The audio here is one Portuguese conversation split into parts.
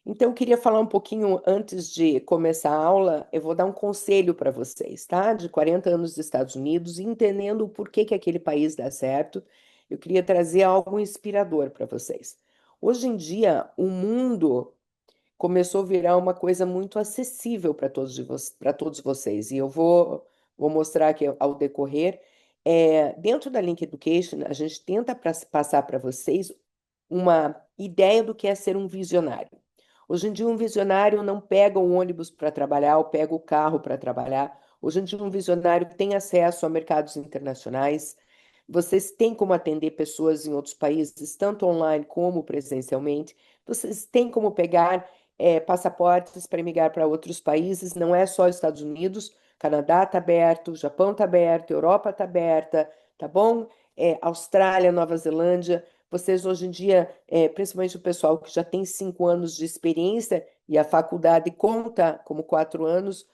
Então, eu queria falar um pouquinho antes de começar a aula, eu vou dar um conselho para vocês, tá? De 40 anos dos Estados Unidos, entendendo o porquê que aquele país dá certo. Eu queria trazer algo inspirador para vocês. Hoje em dia, o mundo começou a virar uma coisa muito acessível para para todos vocês. E vou mostrar aqui ao decorrer. Dentro da Link Education, a gente tenta passar para vocês uma ideia do que é ser um visionário. Hoje em dia, um visionário não pega o ônibus para trabalhar ou pega o carro para trabalhar. Hoje em dia, um visionário tem acesso a mercados internacionais. Vocês têm como atender pessoas em outros países, tanto online como presencialmente. Vocês têm como pegar passaportes para migrar para outros países. Não é só Estados Unidos, Canadá está aberto, Japão está aberto, Europa está aberta, tá bom? Austrália, Nova Zelândia. Vocês hoje em dia, principalmente o pessoal que já tem 5 anos de experiência e a faculdade conta como 4 anos,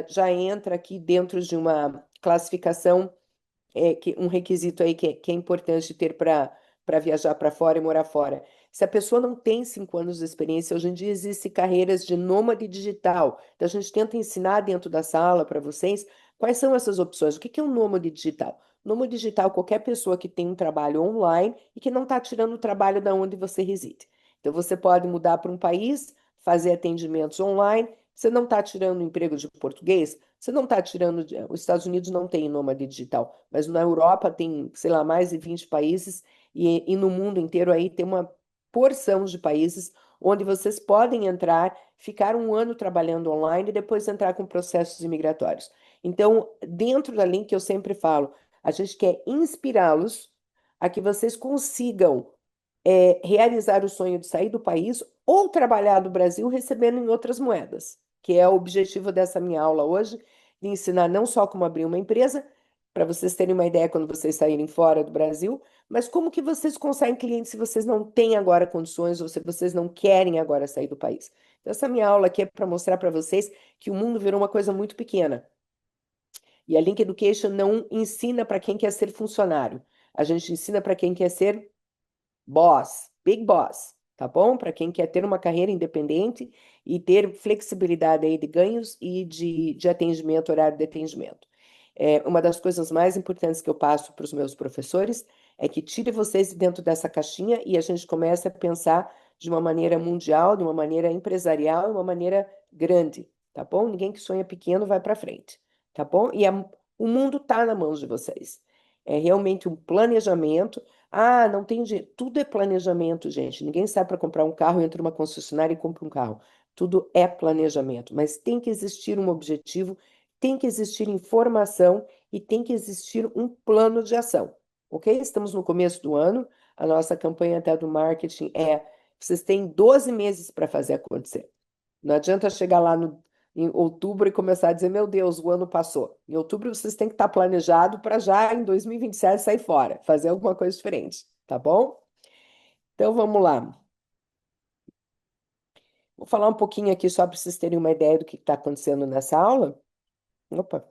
já entra aqui dentro de uma classificação, um requisito aí que é importante ter para viajar para fora e morar fora. Se a pessoa não tem 5 anos de experiência, hoje em dia existem carreiras de nômade digital. Então a gente tenta ensinar dentro da sala para vocês quais são essas opções. O que é um nômade digital? Nômade digital, qualquer pessoa que tem um trabalho online e que não está tirando o trabalho da onde você reside. Então você pode mudar para um país, fazer atendimentos online. Você não está tirando o emprego de português? Você não está tirando. Os Estados Unidos não tem nômade digital, mas na Europa tem, sei lá, mais de 20 países e no mundo inteiro aí tem uma porção de países onde vocês podem entrar, ficar um ano trabalhando online e depois entrar com processos imigratórios. Então, dentro da Link, eu sempre falo, a gente quer inspirá-los a que vocês consigam realizar o sonho de sair do país ou trabalhar do Brasil recebendo em outras moedas, que é o objetivo dessa minha aula hoje, de ensinar não só como abrir uma empresa, para vocês terem uma ideia quando vocês saírem fora do Brasil, mas como que vocês conseguem clientes se vocês não têm agora condições ou se vocês não querem agora sair do país. Então, essa minha aula aqui é para mostrar para vocês que o mundo virou uma coisa muito pequena. E a Link Education não ensina para quem quer ser funcionário. A gente ensina para quem quer ser boss, big boss, tá bom? Para quem quer ter uma carreira independente e ter flexibilidade aí de ganhos e de atendimento, horário de atendimento. Uma das coisas mais importantes que eu passo para os meus professores é que tire vocês de dentro dessa caixinha e a gente comece a pensar de uma maneira mundial, de uma maneira empresarial, de uma maneira grande, tá bom? Ninguém que sonha pequeno vai para frente, tá bom? O mundo está na mão de vocês. É realmente um planejamento. Ah, não tem jeito. Tudo é planejamento, gente. Ninguém sai para comprar um carro, entra numa concessionária e compra um carro. Tudo é planejamento, mas tem que existir um objetivo, tem que existir informação e tem que existir um plano de ação, ok? Estamos no começo do ano, a nossa campanha até do marketing vocês têm 12 meses para fazer acontecer. Não adianta chegar lá em outubro e começar a dizer, meu Deus, o ano passou. Em outubro vocês têm que estar planejado para já em 2027 sair fora, fazer alguma coisa diferente, tá bom? Então vamos lá. Vou falar um pouquinho aqui só para vocês terem uma ideia do que está acontecendo nessa aula. Opa,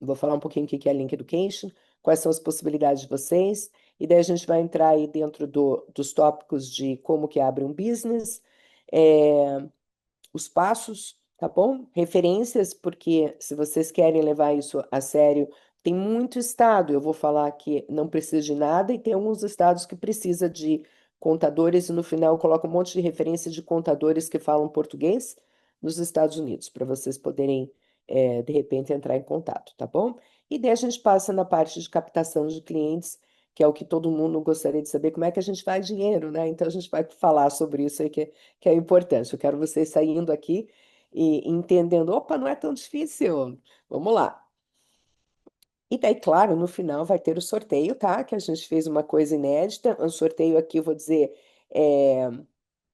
vou falar um pouquinho o que é a Link Education, quais são as possibilidades de vocês, e daí a gente vai entrar aí dentro dos tópicos de como que abre um business, é, os passos, tá bom? Referências, porque se vocês querem levar isso a sério, tem muito estado, eu vou falar que não precisa de nada, e tem alguns estados que precisa de contadores, e no final eu coloco um monte de referência de contadores que falam português nos Estados Unidos, para vocês poderem, de repente, entrar em contato, tá bom? E daí a gente passa na parte de captação de clientes, que é o que todo mundo gostaria de saber, como é que a gente faz dinheiro, né? Então a gente vai falar sobre isso aí que é importante. Eu quero vocês saindo aqui e entendendo, opa, não é tão difícil. Vamos lá. E daí, claro, no final vai ter o sorteio, tá? Que a gente fez uma coisa inédita. Um sorteio aqui, eu vou dizer,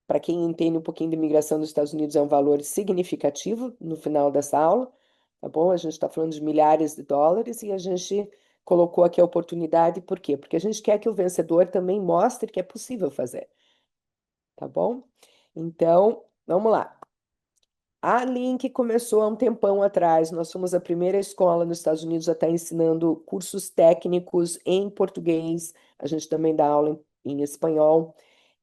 para quem entende um pouquinho de imigração nos Estados Unidos, é um valor significativo no final dessa aula, tá bom? A gente está falando de milhares de dólares e a gente colocou aqui a oportunidade, por quê? Porque a gente quer que o vencedor também mostre que é possível fazer, tá bom? Então, vamos lá. A Link começou há um tempão atrás. Nós somos a primeira escola nos Estados Unidos a estar ensinando cursos técnicos em português. A gente também dá aula em espanhol.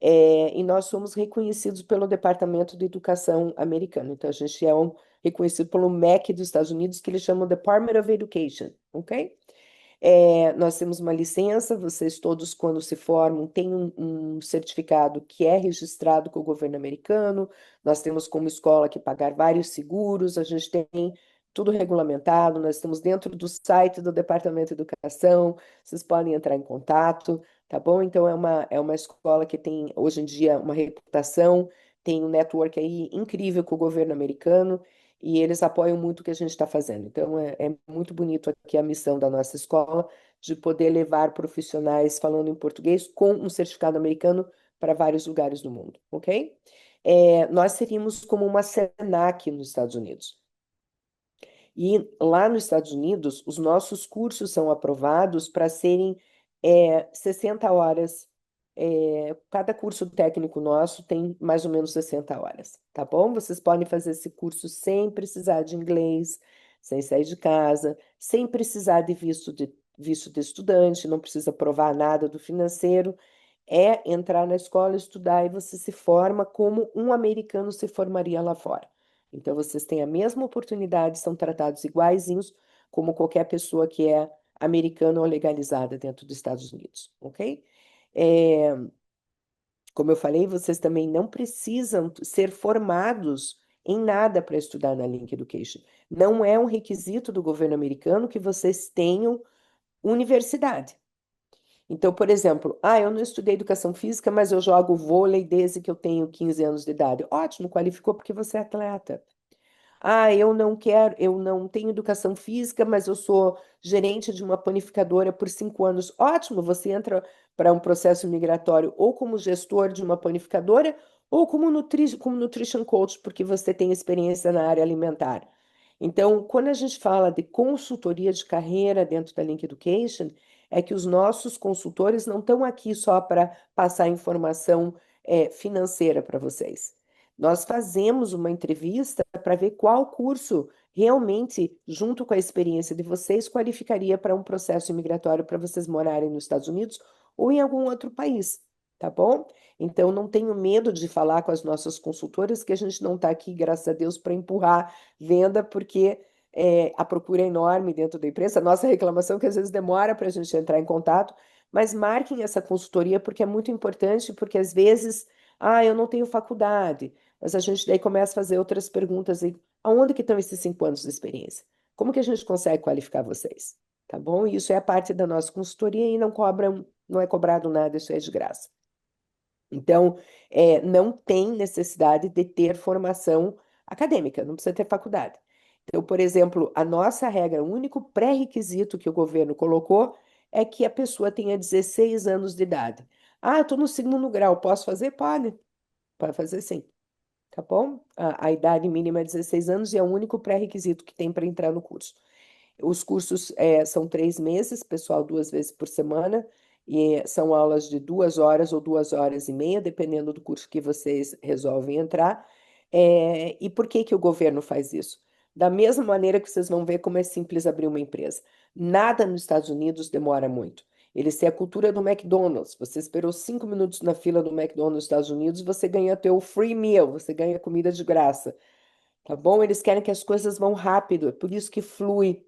E nós somos reconhecidos pelo Departamento de Educação americano. Então, a gente é reconhecido pelo MEC dos Estados Unidos, que eles chamam Department of Education, ok? Nós temos uma licença, vocês todos, quando se formam, têm um certificado que é registrado com o governo americano, nós temos como escola que pagar vários seguros, a gente tem tudo regulamentado, nós estamos dentro do site do Departamento de Educação, vocês podem entrar em contato, tá bom? Então, é uma escola que tem, hoje em dia, uma reputação, tem um network aí incrível com o governo americano, e eles apoiam muito o que a gente está fazendo. Então, é muito bonito aqui a missão da nossa escola de poder levar profissionais falando em português com um certificado americano para vários lugares do mundo, ok? Nós seríamos como uma Senac nos Estados Unidos. E lá nos Estados Unidos, os nossos cursos são aprovados para serem 60 horas. Cada curso técnico nosso tem mais ou menos 60 horas, tá bom? Vocês podem fazer esse curso sem precisar de inglês, sem sair de casa, sem precisar de visto de estudante, não precisa provar nada do financeiro. É entrar na escola, estudar e você se forma como um americano se formaria lá fora. Então, vocês têm a mesma oportunidade, são tratados iguaizinhos como qualquer pessoa que é americana ou legalizada dentro dos Estados Unidos, ok? É, como eu falei, vocês também não precisam ser formados em nada para estudar na Link Education. Não é um requisito do governo americano que vocês tenham universidade. Então, por exemplo, eu não estudei educação física, mas eu jogo vôlei desde que eu tenho 15 anos de idade. Ótimo, qualificou porque você é atleta. Eu não tenho educação física, mas eu sou gerente de uma panificadora por 5 anos. Ótimo, você entra para um processo migratório ou como gestor de uma panificadora ou como nutrition coach, porque você tem experiência na área alimentar. Então, quando a gente fala de consultoria de carreira dentro da Link Education, é que os nossos consultores não estão aqui só para passar informação financeira para vocês. Nós fazemos uma entrevista para ver qual curso realmente, junto com a experiência de vocês, qualificaria para um processo imigratório para vocês morarem nos Estados Unidos ou em algum outro país, tá bom? Então, não tenho medo de falar com as nossas consultoras, que a gente não está aqui, graças a Deus, para empurrar venda, porque a procura é enorme dentro da empresa. A nossa reclamação é que às vezes demora para a gente entrar em contato, mas marquem essa consultoria porque é muito importante, porque às vezes, eu não tenho faculdade. Mas a gente daí começa a fazer outras perguntas aí. Aonde que estão esses 5 anos de experiência? Como que a gente consegue qualificar vocês? Tá bom? Isso é a parte da nossa consultoria e não é cobrado nada, isso é de graça. Então, não tem necessidade de ter formação acadêmica, não precisa ter faculdade. Então, por exemplo, a nossa regra, o único pré-requisito que o governo colocou é que a pessoa tenha 16 anos de idade. Estou no segundo grau, posso fazer? Pode fazer sim. Tá bom? A idade mínima é 16 anos e é o único pré-requisito que tem para entrar no curso. Os cursos são 3 meses, pessoal, 2 vezes por semana, e são aulas de 2 horas ou 2 horas e meia, dependendo do curso que vocês resolvem entrar. E por que que o governo faz isso? Da mesma maneira que vocês vão ver como é simples abrir uma empresa. Nada nos Estados Unidos demora muito. Eles têm a cultura do McDonald's. Você esperou 5 minutos na fila do McDonald's nos Estados Unidos, você ganha teu free meal, você ganha comida de graça, tá bom? Eles querem que as coisas vão rápido, é por isso que flui,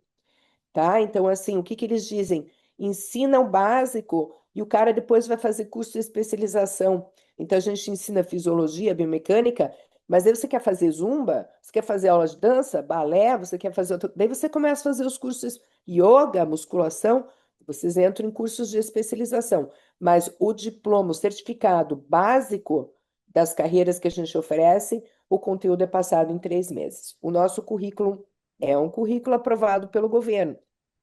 tá? Então, assim, o que que eles dizem? Ensina o básico e o cara depois vai fazer curso de especialização. Então, a gente ensina fisiologia, biomecânica, mas aí você quer fazer zumba, você quer fazer aula de dança, balé, você quer fazer outro... Daí você começa a fazer os cursos yoga, musculação, vocês entram em cursos de especialização. Mas o diploma, o certificado básico das carreiras que a gente oferece, o conteúdo é passado em 3 meses. O nosso currículo é um currículo aprovado pelo governo.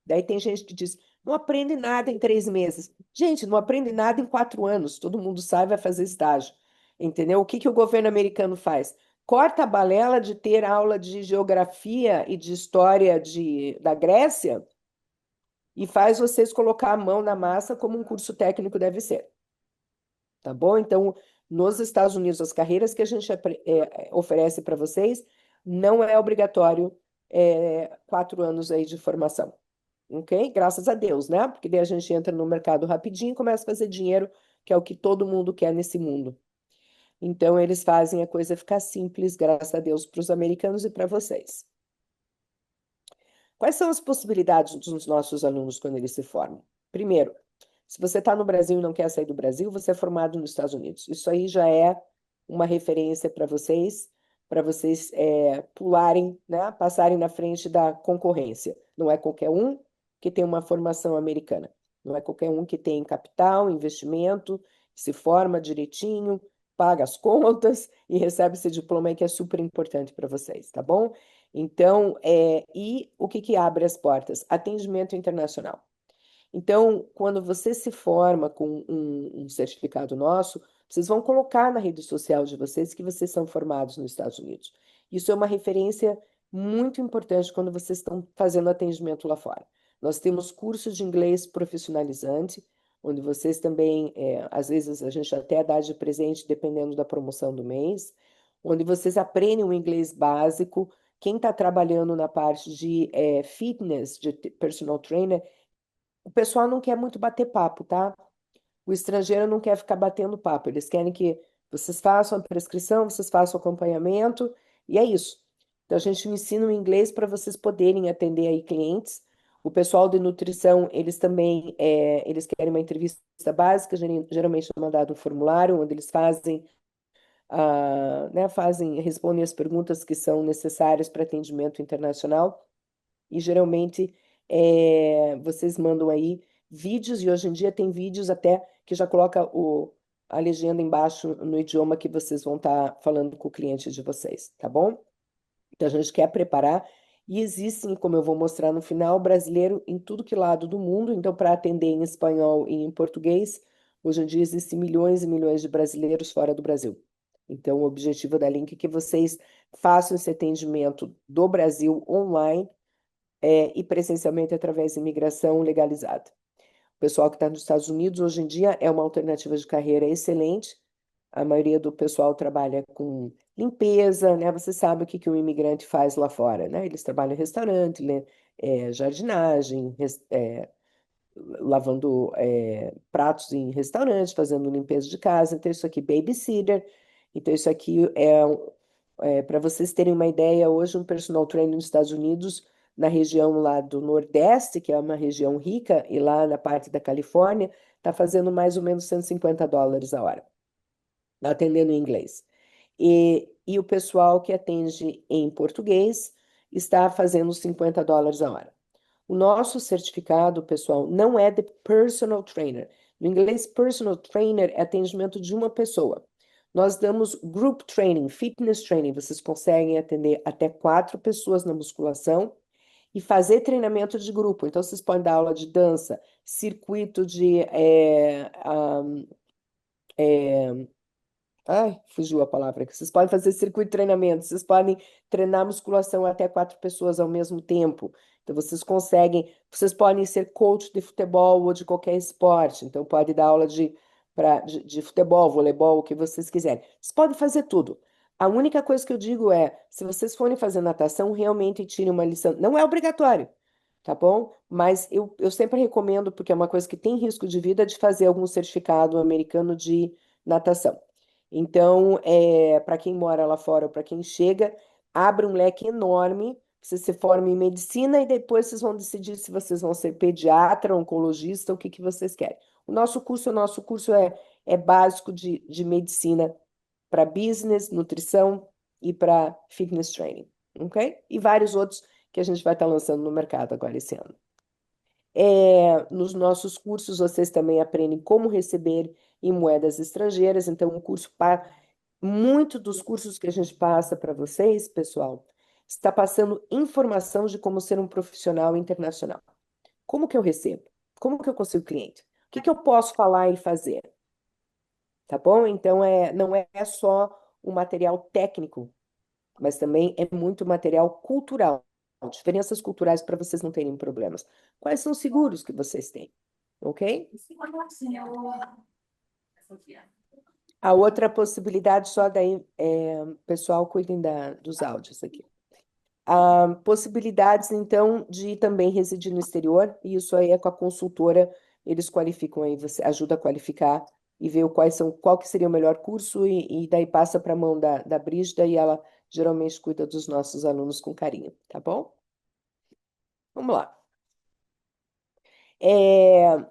Daí tem gente que diz, não aprende nada em 3 meses. Gente, não aprende nada em 4 anos. Todo mundo sai, vai fazer estágio. Entendeu? O que que o governo americano faz? Corta a balela de ter aula de geografia e de história da Grécia e faz vocês colocar a mão na massa como um curso técnico deve ser. Tá bom? Então, nos Estados Unidos, as carreiras que a gente oferece para vocês, não é obrigatório 4 anos aí de formação. Ok? Graças a Deus, né? Porque daí a gente entra no mercado rapidinho e começa a fazer dinheiro que é o que todo mundo quer nesse mundo. Então, eles fazem a coisa ficar simples, graças a Deus, para os americanos e para vocês. Quais são as possibilidades dos nossos alunos quando eles se formam? Primeiro, se você está no Brasil e não quer sair do Brasil, você é formado nos Estados Unidos. Isso aí já é uma referência para vocês pularem, né, passarem na frente da concorrência. Não é qualquer um que tem uma formação americana. Não é qualquer um que tem capital, investimento, se forma direitinho, paga as contas e recebe esse diploma aí que é super importante para vocês, tá bom? Então, e o que que abre as portas? Atendimento internacional. Então, quando você se forma com um certificado nosso, vocês vão colocar na rede social de vocês que vocês são formados nos Estados Unidos. Isso é uma referência muito importante quando vocês estão fazendo atendimento lá fora. Nós temos cursos de inglês profissionalizante, onde vocês também, às vezes a gente até dá de presente, dependendo da promoção do mês, onde vocês aprendem o inglês básico. Quem está trabalhando na parte de fitness, de personal trainer, o pessoal não quer muito bater papo, tá? O estrangeiro não quer ficar batendo papo. Eles querem que vocês façam a prescrição, vocês façam o acompanhamento, e é isso. Então, a gente ensina o inglês para vocês poderem atender aí clientes. O pessoal de nutrição, eles também, eles querem uma entrevista básica, geralmente é mandado um formulário, onde eles fazem, né, respondem as perguntas que são necessárias para atendimento internacional. E geralmente vocês mandam aí vídeos, e hoje em dia tem vídeos até que já coloca a legenda embaixo no idioma que vocês vão estar falando com o cliente de vocês, tá bom? Então a gente quer preparar, e existem, como eu vou mostrar no final, brasileiro em tudo que lado do mundo, então para atender em espanhol e em português, hoje em dia existem milhões e milhões de brasileiros fora do Brasil. Então o objetivo da Link é que vocês façam esse atendimento do Brasil online e presencialmente através de imigração legalizada. O pessoal que está nos Estados Unidos hoje em dia é uma alternativa de carreira excelente. A maioria do pessoal trabalha com limpeza, né? Você sabe o que um imigrante faz lá fora, né? Eles trabalham em restaurante, jardinagem, lavando pratos em restaurantes, fazendo limpeza de casa. Então, isso aqui, babysitter. Então, isso aqui para vocês terem uma ideia, hoje um personal trainer nos Estados Unidos, na região lá do Nordeste, que é uma região rica, e lá na parte da Califórnia, está fazendo mais ou menos US$ 150 a hora, atendendo em inglês. E o pessoal que atende em português está fazendo US$ 50 a hora. O nosso certificado, pessoal, não é de personal trainer. No inglês, personal trainer é atendimento de uma pessoa. Nós damos group training, fitness training. Vocês conseguem atender até 4 pessoas na musculação e fazer treinamento de grupo. Então, vocês podem dar aula de dança, circuito de ai, fugiu a palavra aqui. Vocês podem fazer circuito de treinamento, vocês podem treinar musculação até 4 pessoas ao mesmo tempo. Então, vocês podem ser coach de futebol ou de qualquer esporte. Então, pode dar aula de futebol, voleibol, o que vocês quiserem. Vocês podem fazer tudo. A única coisa que eu digo é, se vocês forem fazer natação, realmente tirem uma lição. Não é obrigatório, tá bom? Mas eu sempre recomendo, porque é uma coisa que tem risco de vida, de fazer algum certificado americano de natação. Então, para quem mora lá fora ou para quem chega, abre um leque enorme. Você se forma em medicina e depois vocês vão decidir se vocês vão ser pediatra, oncologista, o que que vocês querem. O nosso curso é básico de medicina para business, nutrição e para fitness training, ok? E vários outros que a gente vai estar lançando no mercado agora esse ano. Nos nossos cursos, vocês também aprendem como receber em moedas estrangeiras. Então, muito dos cursos que a gente passa para vocês, pessoal, está passando informação de como ser um profissional internacional. Como que eu recebo? Como que eu consigo cliente? O que que eu posso falar e fazer? Tá bom? Então, não é só o material técnico, mas também é muito material cultural. Diferenças culturais para vocês não terem problemas. Quais são os seguros que vocês têm? Ok? A outra possibilidade, só daí, pessoal, cuidem dos áudios aqui. Possibilidades, então, de também residir no exterior, e isso aí é com a consultora, eles qualificam aí, você ajuda a qualificar e ver qual que seria o melhor curso, e daí passa para a mão da Brígida, e ela geralmente cuida dos nossos alunos com carinho, tá bom? Vamos lá. É,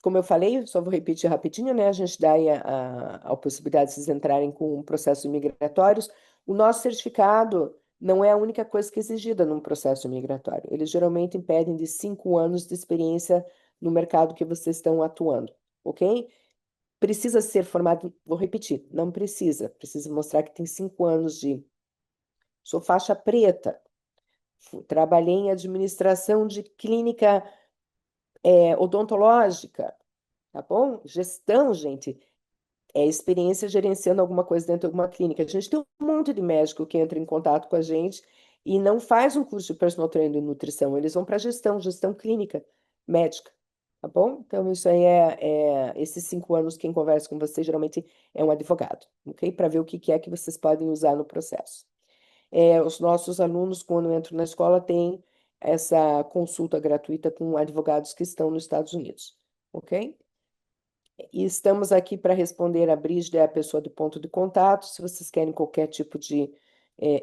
como eu falei, só vou repetir rapidinho, né? A gente dá aí a possibilidade de vocês entrarem com processos migratórios. O nosso certificado não é a única coisa que é exigida num processo migratório. Eles geralmente impedem de 5 anos de experiência no mercado que vocês estão atuando, ok? Precisa ser formado, vou repetir, não precisa. Precisa mostrar que tem 5 anos de. Sou faixa preta, trabalhei em administração de clínica odontológica, tá bom? Gestão, gente, é experiência gerenciando alguma coisa dentro de alguma clínica. A gente tem um monte de médico que entra em contato com a gente e não faz um curso de personal trainer e nutrição, eles vão para gestão clínica médica, tá bom? Então, isso aí esses 5 anos, quem conversa com você geralmente é um advogado, ok? Para ver o que é que vocês podem usar no processo. Os nossos alunos, quando entram na escola, têm essa consulta gratuita com advogados que estão nos Estados Unidos, ok? E estamos aqui para responder. A Brígida é a pessoa do ponto de contato. Se vocês querem qualquer tipo de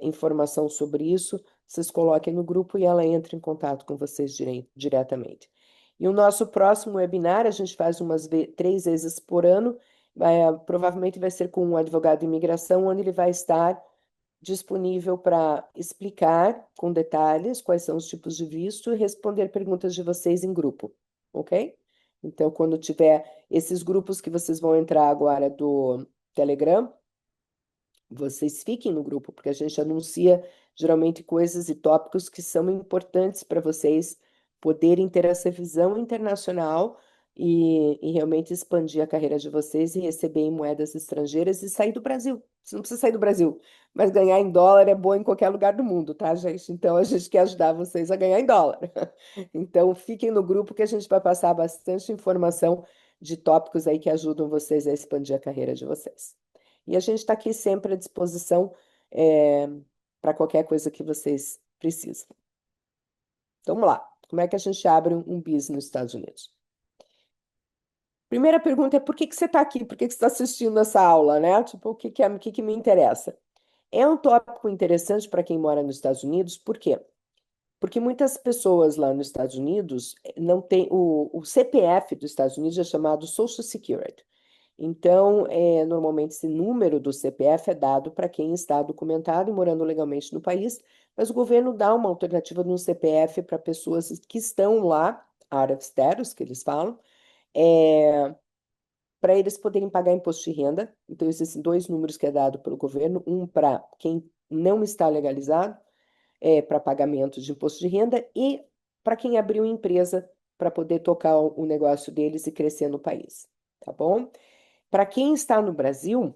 informação sobre isso, vocês coloquem no grupo e ela entra em contato com vocês diretamente. E o nosso próximo webinar, a gente faz 3 vezes por ano, provavelmente vai ser com um advogado de imigração, onde ele vai estar disponível para explicar com detalhes quais são os tipos de visto e responder perguntas de vocês em grupo, ok? Então, quando tiver esses grupos que vocês vão entrar agora do Telegram, vocês fiquem no grupo, porque a gente anuncia geralmente coisas e tópicos que são importantes para vocês poderem ter essa visão internacional e realmente expandir a carreira de vocês e receber em moedas estrangeiras e sair do Brasil. Você não precisa sair do Brasil, mas ganhar em dólar é bom em qualquer lugar do mundo, tá, gente? Então a gente quer ajudar vocês a ganhar em dólar. Então fiquem no grupo que a gente vai passar bastante informação de tópicos aí que ajudam vocês a expandir a carreira de vocês. E a gente está aqui sempre à disposição para qualquer coisa que vocês precisem. Então, vamos lá. Como é que a gente abre um business nos Estados Unidos? Primeira pergunta é por que você está aqui? Por que você está assistindo essa aula, né? Tipo, o que que me interessa? É um tópico interessante para quem mora nos Estados Unidos, por quê? Porque muitas pessoas lá nos Estados Unidos não têm o CPF dos Estados Unidos é chamado Social Security. Então, normalmente esse número do CPF é dado para quem está documentado e morando legalmente no país, mas o governo dá uma alternativa no CPF para pessoas que estão lá, out of status, que eles falam, para eles poderem pagar imposto de renda. Então, existem dois números que é dado pelo governo, um para quem não está legalizado, para pagamento de imposto de renda, e para quem abriu empresa para poder tocar o negócio deles e crescer no país, tá bom? Para quem está no Brasil,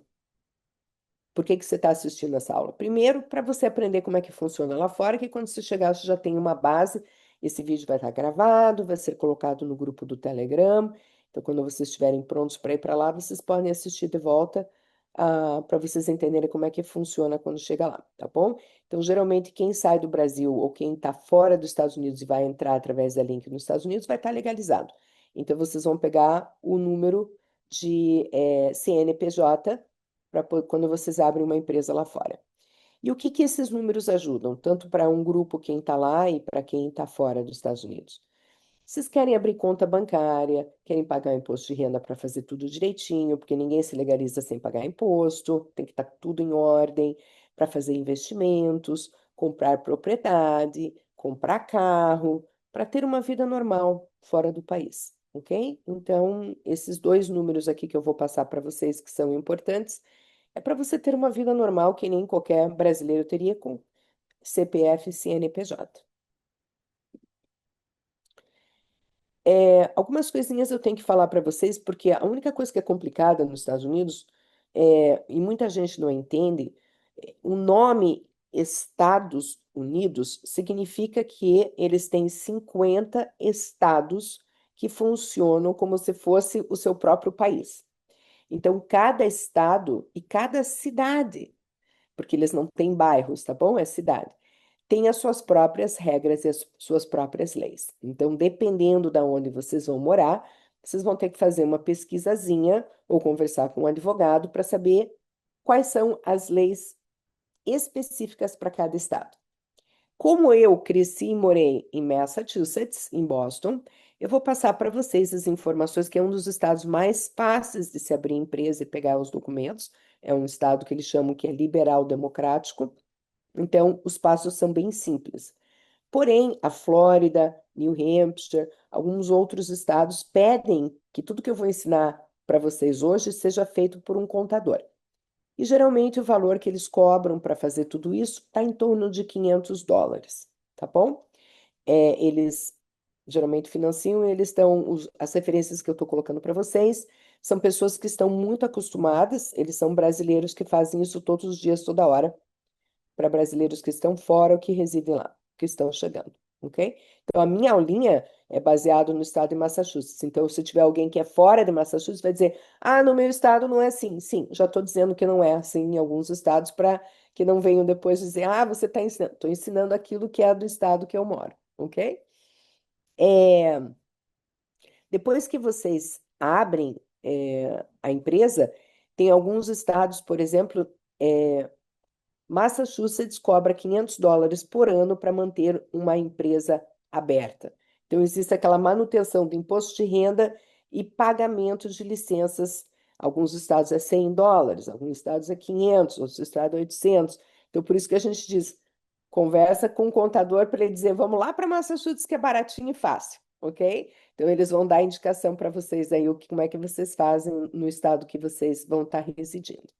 por que que você está assistindo essa aula? Primeiro, para você aprender como é que funciona lá fora, que quando você chegar, você já tem uma base. Esse vídeo vai estar gravado, vai ser colocado no grupo do Telegram. Então, quando vocês estiverem prontos para ir para lá, vocês podem assistir de volta, para vocês entenderem como é que funciona quando chega lá, tá bom? Então, geralmente, quem sai do Brasil ou quem está fora dos Estados Unidos e vai entrar através da link nos Estados Unidos vai estar legalizado. Então, vocês vão pegar o número de CNPJ quando vocês abrem uma empresa lá fora. E o que que esses números ajudam, tanto para um grupo quem está lá e para quem está fora dos Estados Unidos? Vocês querem abrir conta bancária, querem pagar imposto de renda para fazer tudo direitinho, porque ninguém se legaliza sem pagar imposto, tem que estar tudo em ordem para fazer investimentos, comprar propriedade, comprar carro, para ter uma vida normal fora do país, ok? Então, esses dois números aqui que eu vou passar para vocês que são importantes é para você ter uma vida normal que nem qualquer brasileiro teria com CPF e CNPJ. Algumas coisinhas eu tenho que falar para vocês, porque a única coisa que é complicada nos Estados Unidos, e muita gente não entende, o nome Estados Unidos significa que eles têm 50 estados que funcionam como se fosse o seu próprio país. Então, cada estado e cada cidade, porque eles não têm bairros, tá bom? É cidade. Tem as suas próprias regras e as suas próprias leis. Então, dependendo da onde vocês vão morar, vocês vão ter que fazer uma pesquisazinha ou conversar com um advogado para saber quais são as leis específicas para cada estado. Como eu cresci e morei em Massachusetts, em Boston, eu vou passar para vocês as informações, que é um dos estados mais fáceis de se abrir empresa e pegar os documentos. É um estado que eles chamam que é liberal democrático. Então, os passos são bem simples. Porém, a Flórida, New Hampshire, alguns outros estados pedem que tudo que eu vou ensinar para vocês hoje seja feito por um contador. E geralmente o valor que eles cobram para fazer tudo isso está em torno de US$ 500, tá bom? Eles geralmente financiam, eles estão, as referências que eu estou colocando para vocês são pessoas que estão muito acostumadas, eles são brasileiros que fazem isso todos os dias, toda hora, para brasileiros que estão fora ou que residem lá, que estão chegando, ok? Então, a minha aulinha é baseada no estado de Massachusetts. Então, se tiver alguém que é fora de Massachusetts, vai dizer, ah, no meu estado não é assim. Sim, já estou dizendo que não é assim em alguns estados, para que não venham depois dizer, ah, você está ensinando. Estou ensinando aquilo que é do estado que eu moro, ok? É, depois que vocês abrem a empresa, tem alguns estados, por exemplo, Massachusetts cobra US$ 500 por ano para manter uma empresa aberta. Então, existe aquela manutenção do imposto de renda e pagamento de licenças. Alguns estados é US$ 100, alguns estados é 500, outros estados é 800. Então, por isso que a gente diz, conversa com o contador para ele dizer, vamos lá para Massachusetts que é baratinho e fácil, ok? Então, eles vão dar indicação para vocês aí, como é que vocês fazem no estado que vocês vão estar residindo.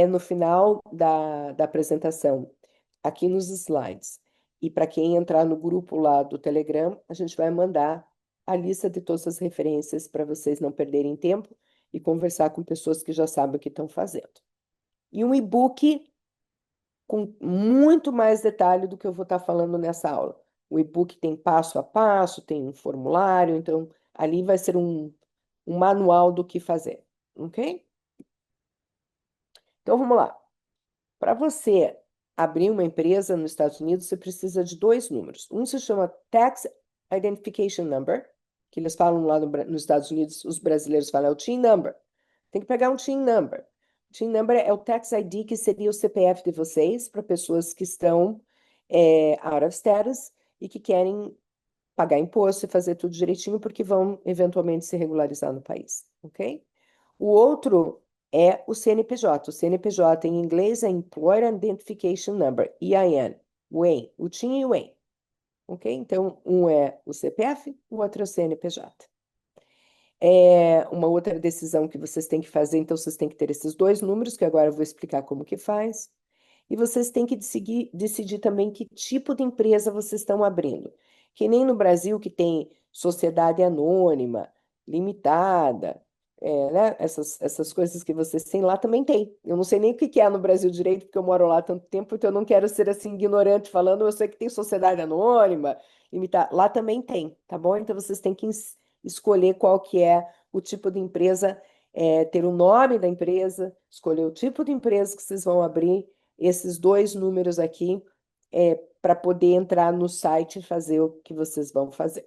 No final da apresentação, aqui nos slides. E para quem entrar no grupo lá do Telegram, a gente vai mandar a lista de todas as referências para vocês não perderem tempo e conversar com pessoas que já sabem o que estão fazendo. E um e-book com muito mais detalhe do que eu vou estar falando nessa aula. O e-book tem passo a passo, tem um formulário, então ali vai ser um manual do que fazer, ok? Então vamos lá. Para você abrir uma empresa nos Estados Unidos, você precisa de dois números. Um se chama Tax Identification Number, que eles falam lá nos Estados Unidos, os brasileiros falam, é o TIN Number. Tem que pegar um TIN Number. O TIN Number é o Tax ID, que seria o CPF de vocês, para pessoas que estão out of status e que querem pagar imposto e fazer tudo direitinho, porque vão eventualmente se regularizar no país, ok? O outro é o CNPJ. O CNPJ em inglês é Employer Identification Number, EIN, o EIN, o TIN e o EIN. Ok? Então, um é o CPF, o outro é o CNPJ. Uma outra decisão que vocês têm que fazer, então vocês têm que ter esses dois números, que agora eu vou explicar como que faz. E vocês têm que decidir também que tipo de empresa vocês estão abrindo. Que nem no Brasil, que tem sociedade anônima, limitada, né? Essas coisas que vocês têm lá também tem. Eu não sei nem o que que é no Brasil direito, porque eu moro lá há tanto tempo, então eu não quero ser assim ignorante falando, eu sei que tem sociedade anônima, limitada. Lá também tem, tá bom? Então vocês têm que escolher qual que é o tipo de empresa, ter o nome da empresa, escolher o tipo de empresa que vocês vão abrir, esses dois números aqui, para poder entrar no site e fazer o que vocês vão fazer.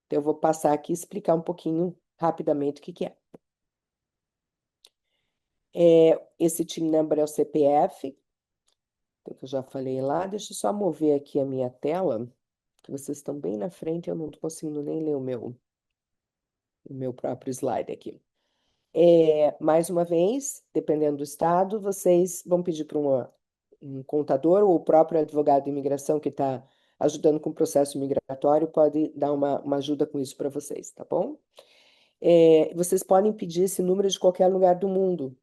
Então, eu vou passar aqui e explicar um pouquinho rapidamente o que que é. Esse TIN number é o CPF, então, que eu já falei lá. Deixa eu só mover aqui a minha tela, que vocês estão bem na frente, eu não estou conseguindo nem ler o meu próprio slide aqui. Mais uma vez, dependendo do estado, vocês vão pedir para um contador ou o próprio advogado de imigração que está ajudando com o processo migratório pode dar uma ajuda com isso para vocês, tá bom? Vocês podem pedir esse número de qualquer lugar do mundo.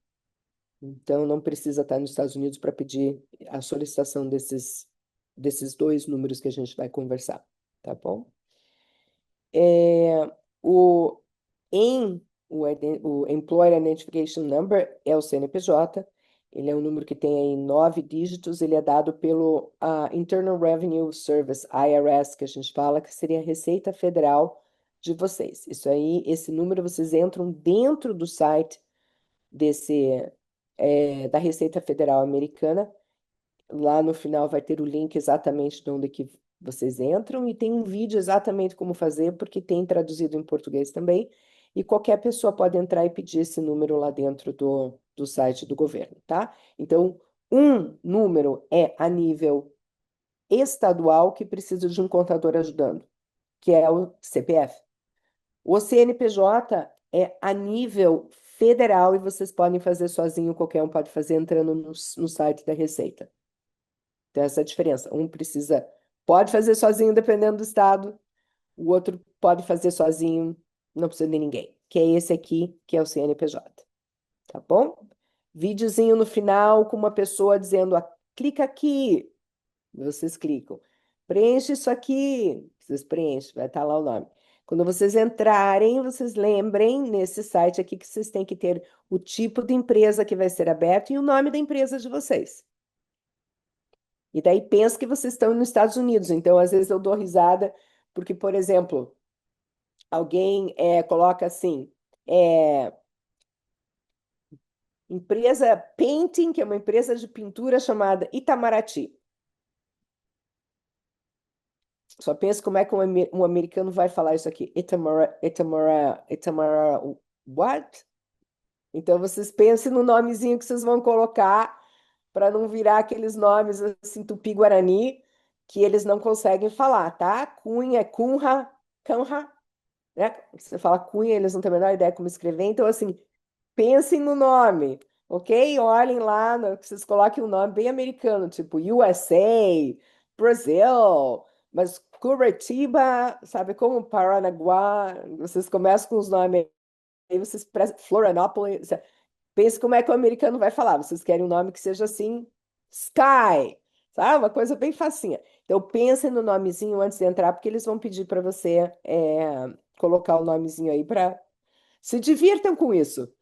Então, não precisa estar nos Estados Unidos para pedir a solicitação desses dois números que a gente vai conversar, tá bom? O o Employer Identification Number é o CNPJ, ele é um número que tem aí 9 dígitos, ele é dado pelo Internal Revenue Service, IRS, que a gente fala, que seria a Receita Federal de vocês. Isso aí, esse número, vocês entram dentro do site da Receita Federal Americana, lá no final vai ter o link exatamente de onde que Vocês entram e tem um vídeo exatamente como fazer, porque tem traduzido em português também, e qualquer pessoa pode entrar e pedir esse número lá dentro do site do governo, tá? Então, um número é a nível estadual que precisa de um contador ajudando, que é o CPF. O CNPJ é a nível federal e vocês podem fazer sozinho, qualquer um pode fazer entrando no site da Receita. Então, essa é a diferença. Um precisa, pode fazer sozinho, dependendo do estado, o outro pode fazer sozinho, não precisa de ninguém. Que é esse aqui, que é o CNPJ. Tá bom? Videozinho no final com uma pessoa dizendo: clica aqui. Vocês clicam. Preenche isso aqui. Vocês preenchem, vai estar lá o nome. Quando vocês entrarem, vocês lembrem nesse site aqui que vocês têm que ter o tipo de empresa que vai ser aberto e o nome da empresa de vocês. E daí pensa que vocês estão nos Estados Unidos. Então, às vezes eu dou risada, porque, por exemplo, alguém coloca assim, é, empresa Painting, que é uma empresa de pintura chamada Itamaraty. Só pensa como é que um americano vai falar isso aqui. Itamara, what? Então, vocês pensem no nomezinho que vocês vão colocar para não virar aqueles nomes assim, tupi-guarani, que eles não conseguem falar, tá? Cunha é Cunha, Canha, né? Você fala Cunha, eles não têm a menor ideia como escrever. Então, assim, pensem no nome, ok? Olhem lá, vocês coloquem um nome bem americano, tipo USA, Brasil, mas Curitiba, sabe como Paranaguá, vocês começam com os nomes aí, vocês Florianópolis, pense como é que o americano vai falar. Vocês querem um nome que seja assim, Sky, sabe? Uma coisa bem facinha. Então, pensem no nomezinho antes de entrar, porque eles vão pedir para você colocar o nomezinho aí para se divirtam com isso.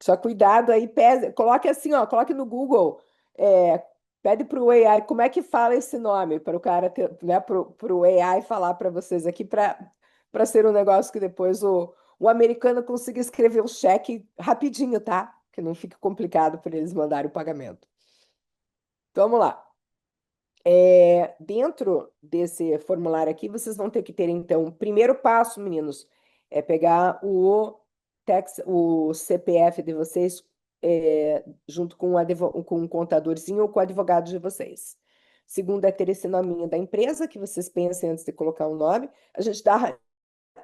Só cuidado aí, coloque assim, ó, coloque no Google, é, pede para o AI como é que fala esse nome, para o cara ter, né, para o AI falar para vocês aqui, para ser um negócio que depois o americano consiga escrever o cheque rapidinho, tá? Que não fique complicado para eles mandarem o pagamento. Então, vamos lá. Dentro desse formulário aqui, vocês vão ter que ter, então, o primeiro passo, meninos, é pegar o CPF de vocês junto com com um contadorzinho ou com o advogado de vocês. Segundo é ter esse nominho da empresa, que vocês pensem antes de colocar o nome. A gente dá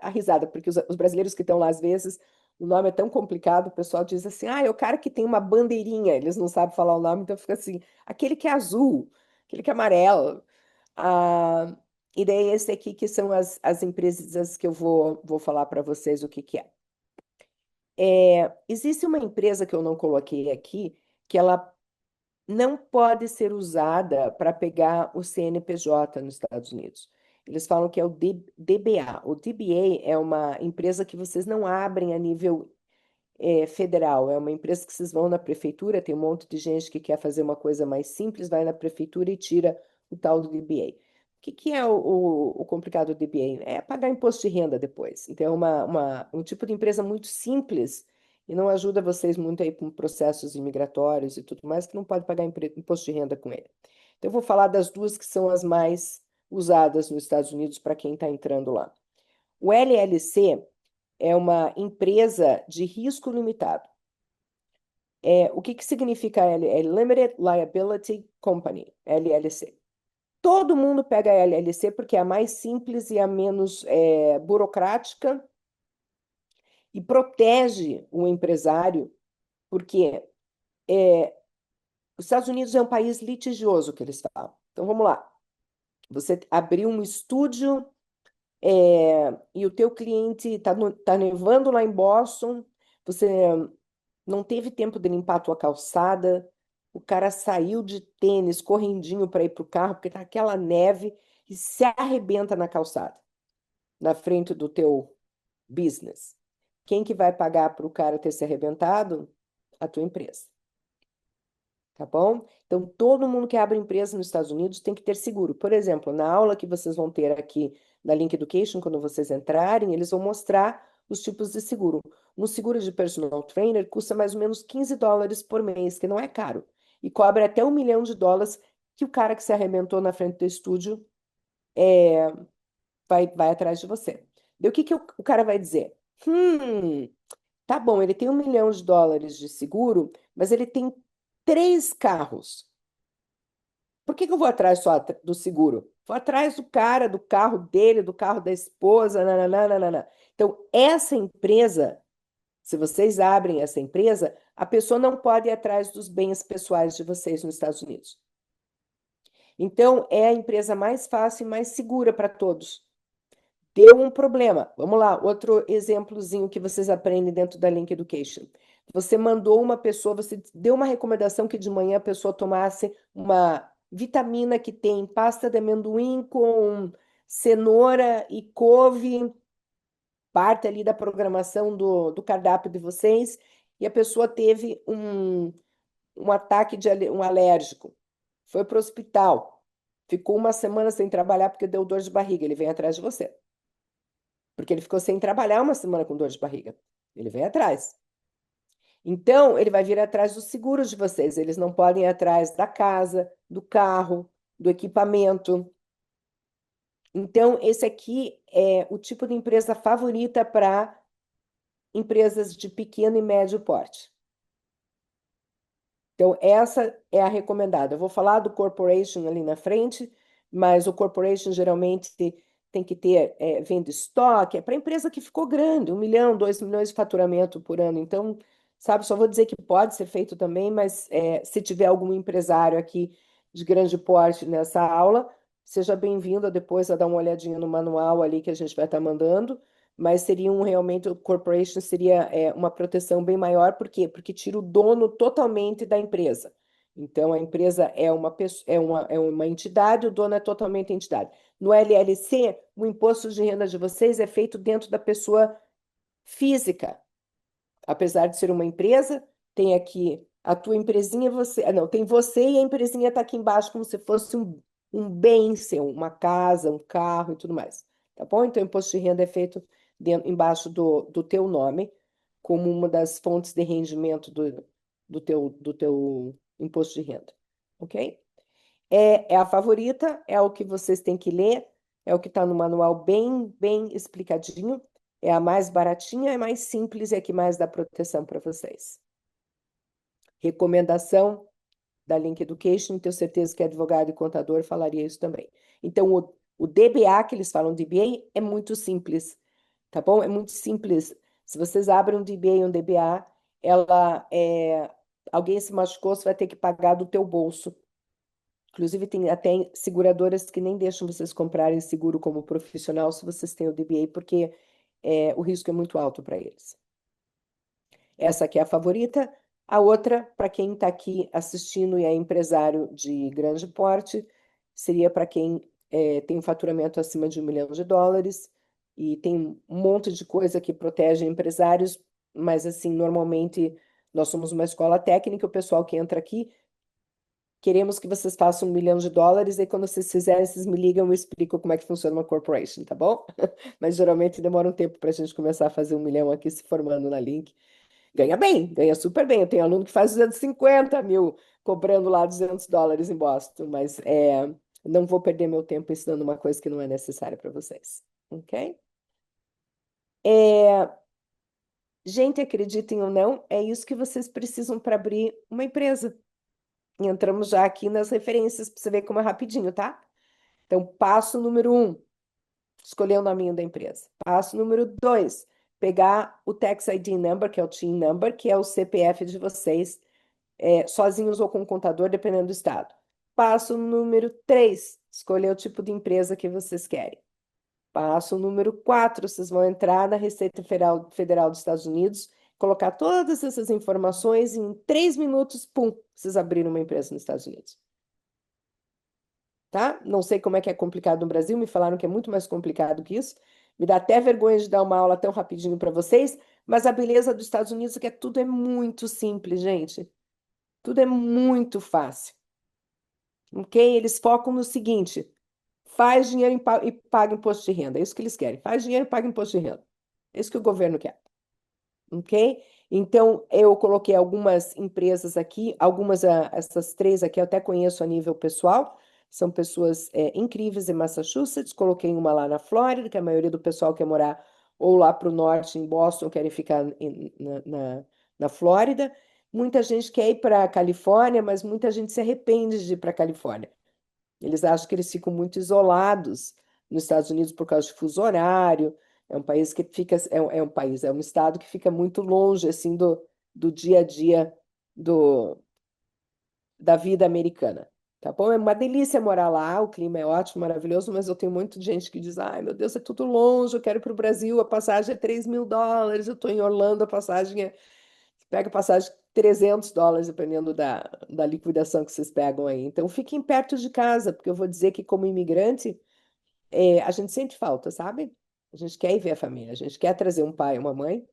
a risada, porque os brasileiros que estão lá, às vezes, o nome é tão complicado, o pessoal diz assim, é o cara que tem uma bandeirinha, eles não sabem falar o nome, então fica assim, aquele que é azul, aquele que é amarelo. Ah, e daí esse aqui que são as empresas que eu vou falar para vocês o que que é. Existe uma empresa que eu não coloquei aqui, que ela não pode ser usada para pegar o CNPJ nos Estados Unidos. Eles falam que é o DBA. O DBA é uma empresa que vocês não abrem a nível federal. É uma empresa que vocês vão na prefeitura, tem um monte de gente que quer fazer uma coisa mais simples, vai na prefeitura e tira o tal do DBA. O que é o complicado do DBA? É pagar imposto de renda depois. Então, é um tipo de empresa muito simples e não ajuda vocês muito aí com processos imigratórios e tudo mais, que não pode pagar imposto de renda com ele. Então, eu vou falar das duas que são as mais usadas nos Estados Unidos para quem está entrando lá. O LLC é uma empresa de risco limitado. O que significa é Limited Liability Company, LLC. Todo mundo pega a LLC porque é a mais simples e a menos burocrática e protege o empresário, porque os Estados Unidos é um país litigioso, que eles falam. Então, vamos lá. Você abriu um estúdio e o teu cliente está nevando lá em Boston, você não teve tempo de limpar a tua calçada, o cara saiu de tênis, correndinho para ir para o carro, porque tá aquela neve e se arrebenta na calçada, na frente do teu business. Quem que vai pagar para o cara ter se arrebentado? A tua empresa. Tá bom? Então, todo mundo que abre empresa nos Estados Unidos tem que ter seguro. Por exemplo, na aula que vocês vão ter aqui na Link Education, quando vocês entrarem, eles vão mostrar os tipos de seguro. Um seguro de personal trainer custa mais ou menos $15 por mês, que não é caro. E cobre até $1 milhão que o cara que se arrebentou na frente do estúdio vai atrás de você. Daí o que que o cara vai dizer? Tá bom, ele tem US$ 1 milhão de seguro, mas ele tem 3 carros. Por que que eu vou atrás só do seguro? Vou atrás do cara, do carro dele, do carro da esposa, nananana. Então, essa empresa, se vocês abrem essa empresa, a pessoa não pode ir atrás dos bens pessoais de vocês nos Estados Unidos. Então, é a empresa mais fácil e mais segura para todos. Deu um problema. Vamos lá, outro exemplozinho que vocês aprendem dentro da Link Education. Você mandou uma pessoa, você deu uma recomendação que de manhã a pessoa tomasse uma vitamina que tem pasta de amendoim com cenoura e couve, parte ali da programação do cardápio de vocês, e a pessoa teve um ataque de um alérgico. Foi para o hospital. Ficou uma semana sem trabalhar porque deu dor de barriga. Ele vem atrás de você. Porque ele ficou sem trabalhar uma semana com dor de barriga. Ele vem atrás. Então, ele vai vir atrás dos seguros de vocês. Eles não podem ir atrás da casa, do carro, do equipamento. Então, esse aqui é o tipo de empresa favorita para empresas de pequeno e médio porte. Então, essa é a recomendada. Eu vou falar do corporation ali na frente, mas o corporation geralmente tem que ter venda estoque, é para empresa que ficou grande, 1 milhão, 2 milhões de faturamento por ano. Então, sabe, só vou dizer que pode ser feito também, mas se tiver algum empresário aqui de grande porte nessa aula, seja bem-vindo depois a dar uma olhadinha no manual ali que a gente vai estar mandando, mas seria realmente, o corporation seria uma proteção bem maior, por quê? Porque tira o dono totalmente da empresa. Então, a empresa é uma, é uma entidade, o dono é totalmente entidade. No LLC, o imposto de renda de vocês é feito dentro da pessoa física. Apesar de ser uma empresa, tem aqui a tua empresinha, você. Não, tem você e a empresinha está aqui embaixo, como se fosse um bem seu, uma casa, um carro e tudo mais. Tá bom? Então, o imposto de renda é feito embaixo do teu nome, como uma das fontes de rendimento do teu imposto de renda. Ok? É a favorita, é o que vocês têm que ler, é o que está no manual bem explicadinho. É a mais baratinha, é mais simples e é a que mais dá proteção para vocês. Recomendação da Link Education, tenho certeza que advogado e contador falaria isso também. Então, o DBA, que eles falam DBA, é muito simples, tá bom? É muito simples. Se vocês abrem um DBA e um DBA, alguém se machucou, você vai ter que pagar do teu bolso. Inclusive, tem até seguradoras que nem deixam vocês comprarem seguro como profissional se vocês têm o DBA, porque o risco é muito alto para eles. Essa aqui é a favorita. A outra, para quem está aqui assistindo e é empresário de grande porte, seria para quem tem um faturamento acima de US$ 1 milhão. E tem um monte de coisa que protege empresários, mas assim, normalmente nós somos uma escola técnica, o pessoal que entra aqui, queremos que vocês façam US$ 1 milhão, e quando vocês fizerem, vocês me ligam e eu explico como é que funciona uma corporation, tá bom? Mas geralmente demora um tempo para a gente começar a fazer 1 milhão aqui se formando na Link. Ganha bem, ganha super bem. Eu tenho aluno que faz 250 mil cobrando lá US$ 200 em Boston, mas não vou perder meu tempo ensinando uma coisa que não é necessária para vocês, ok? Gente, acreditem ou não, é isso que vocês precisam para abrir uma empresa. E entramos já aqui nas referências para você ver como é rapidinho, tá? Então, passo número 1, escolher o nominho da empresa. Passo número 2, pegar o Tax ID Number, que é o TIN Number, que é o CPF de vocês, sozinhos ou com o contador, dependendo do estado. Passo número 3, escolher o tipo de empresa que vocês querem. Passo número 4, vocês vão entrar na Receita Federal dos Estados Unidos, colocar todas essas informações e em 3 minutos, pum, vocês abriram uma empresa nos Estados Unidos. Tá? Não sei como é que é complicado no Brasil, me falaram que é muito mais complicado que isso. Me dá até vergonha de dar uma aula tão rapidinho para vocês, mas a beleza dos Estados Unidos é que tudo é muito simples, gente. Tudo é muito fácil. Ok? Eles focam no seguinte: faz dinheiro e paga imposto de renda. É isso que eles querem. Faz dinheiro e paga imposto de renda. É isso que o governo quer. Ok? Então, eu coloquei algumas empresas aqui, essas 3 aqui eu até conheço a nível pessoal. são pessoas incríveis em Massachusetts, coloquei uma lá na Flórida, que a maioria do pessoal quer morar ou lá para o norte, em Boston, querem ficar na Flórida. Muita gente quer ir para a Califórnia, mas muita gente se arrepende de ir para a Califórnia. Eles acham que eles ficam muito isolados nos Estados Unidos por causa de fuso horário. É um país que fica, é um estado que fica muito longe assim do dia a dia do, da vida americana. Tá bom? É uma delícia morar lá, o clima é ótimo, maravilhoso, mas eu tenho muita gente que diz: ai, meu Deus, é tudo longe, eu quero ir para o Brasil, a passagem é $3.000, eu estou em Orlando, a passagem é. Pega a passagem de $300, dependendo da liquidação que vocês pegam aí. Então, fiquem perto de casa, porque eu vou dizer que, como imigrante, a gente sente falta, sabe? A gente quer ir ver a família, a gente quer trazer um pai e uma mãe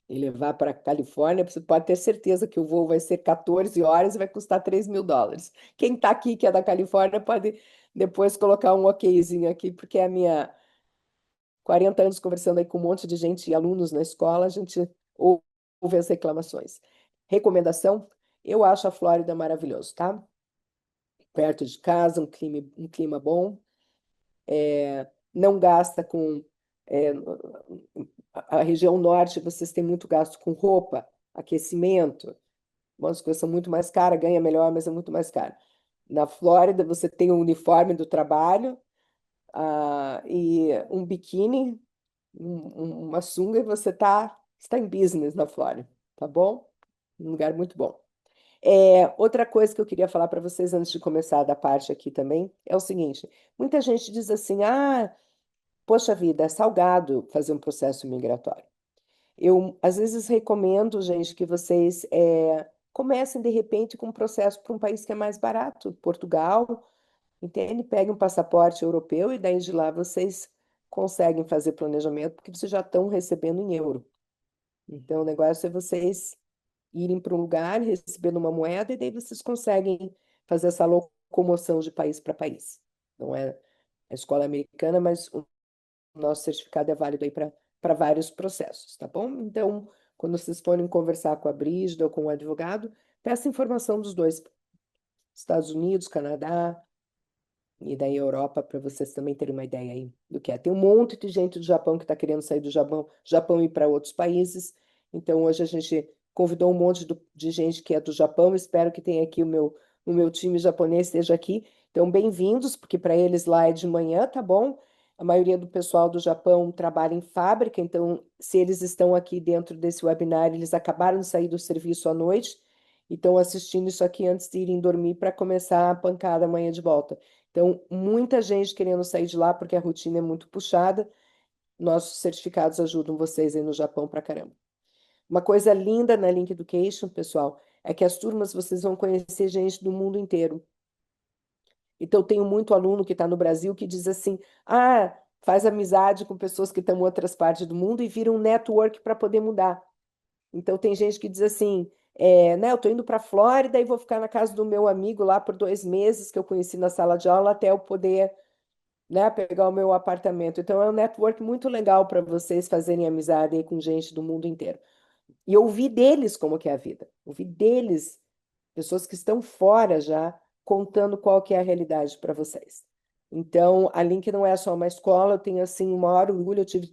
e levar para a Califórnia. Você pode ter certeza que o voo vai ser 14 horas e vai custar $3.000. Quem está aqui, que é da Califórnia, pode depois colocar um okzinho aqui, porque é a minha 40 anos conversando aí com um monte de gente e alunos na escola, a gente ouve as reclamações. Recomendação: eu acho a Flórida maravilhoso, tá? Perto de casa, um clima bom, não gasta com. é, a região norte, vocês têm muito gasto com roupa, aquecimento, umas coisas são muito mais caras, ganha melhor, mas é muito mais caro. Na Flórida, você tem o uniforme do trabalho, e um biquíni, uma sunga, e você está em business na Flórida, tá bom? Um lugar muito bom. Outra coisa que eu queria falar para vocês antes de começar da parte aqui também é o seguinte: muita gente diz assim, poxa vida, é salgado fazer um processo migratório. Eu, às vezes, recomendo, gente, que vocês comecem, de repente, com um processo para um país que é mais barato, Portugal, entende? Peguem um passaporte europeu e daí de lá vocês conseguem fazer planejamento, porque vocês já estão recebendo em euro. Então, o negócio é vocês irem para um lugar, recebendo uma moeda, e daí vocês conseguem fazer essa locomoção de país para país. Não é a escola americana, mas o nosso certificado é válido aí para vários processos, tá bom? Então, quando vocês forem conversar com a Brígida ou com o advogado, peça informação dos dois, Estados Unidos, Canadá, e daí Europa, para vocês também terem uma ideia aí do que é. Tem um monte de gente do Japão que está querendo sair do Japão e ir para outros países. Então, hoje a gente convidou um monte de gente que é do Japão. Espero que tenha aqui o meu time japonês esteja aqui. Então, bem-vindos, porque para eles lá é de manhã, tá bom? A maioria do pessoal do Japão trabalha em fábrica, então, se eles estão aqui dentro desse webinar, eles acabaram de sair do serviço à noite e estão assistindo isso aqui antes de irem dormir para começar a pancada amanhã de volta. Então, muita gente querendo sair de lá porque a rotina é muito puxada. Nossos certificados ajudam vocês aí no Japão pra caramba. Uma coisa linda na Link Education, pessoal, é que as turmas vocês vão conhecer gente do mundo inteiro. Então, tenho muito aluno que está no Brasil que diz assim: faz amizade com pessoas que estão em outras partes do mundo e vira um network para poder mudar. Então, tem gente que diz assim: né, eu estou indo para a Flórida e vou ficar na casa do meu amigo lá por 2 meses que eu conheci na sala de aula até eu poder, né, pegar o meu apartamento. Então, é um network muito legal para vocês fazerem amizade aí com gente do mundo inteiro. E ouvir deles como que é a vida. Ouvir deles, pessoas que estão fora já, contando qual que é a realidade para vocês. Então, a Link não é só uma escola, eu tenho, assim, o maior orgulho. Eu tive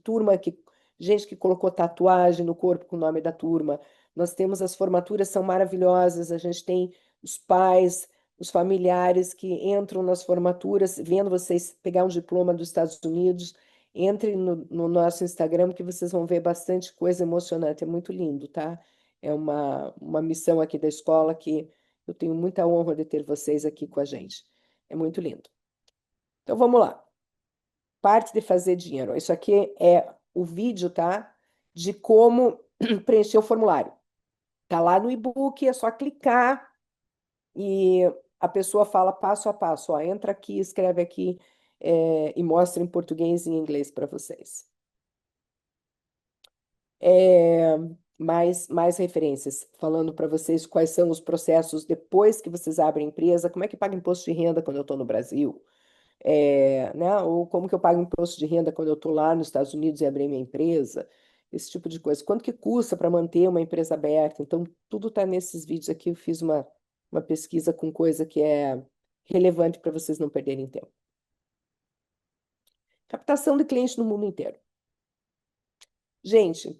gente que colocou tatuagem no corpo com o nome da turma. Nós temos as formaturas, são maravilhosas, a gente tem os pais, os familiares que entram nas formaturas, vendo vocês pegar um diploma dos Estados Unidos. Entre no nosso Instagram que vocês vão ver bastante coisa emocionante, é muito lindo, tá? É uma missão aqui da escola que eu tenho muita honra de ter vocês aqui com a gente. É muito lindo. Então vamos lá. Parte de fazer dinheiro. Isso aqui é o vídeo, tá? De como preencher o formulário. Tá lá no e-book, é só clicar e a pessoa fala passo a passo. Ó, entra aqui, escreve aqui, e mostra em português e em inglês para vocês. É, mais referências, falando para vocês quais são os processos depois que vocês abrem a empresa, como é que paga imposto de renda quando eu estou no Brasil, né? Ou como que eu pago imposto de renda quando eu estou lá nos Estados Unidos e abri minha empresa, esse tipo de coisa. Quanto que custa para manter uma empresa aberta? Então, tudo está nesses vídeos aqui. Eu fiz uma pesquisa com coisa que é relevante para vocês não perderem tempo. Captação de clientes no mundo inteiro. Gente,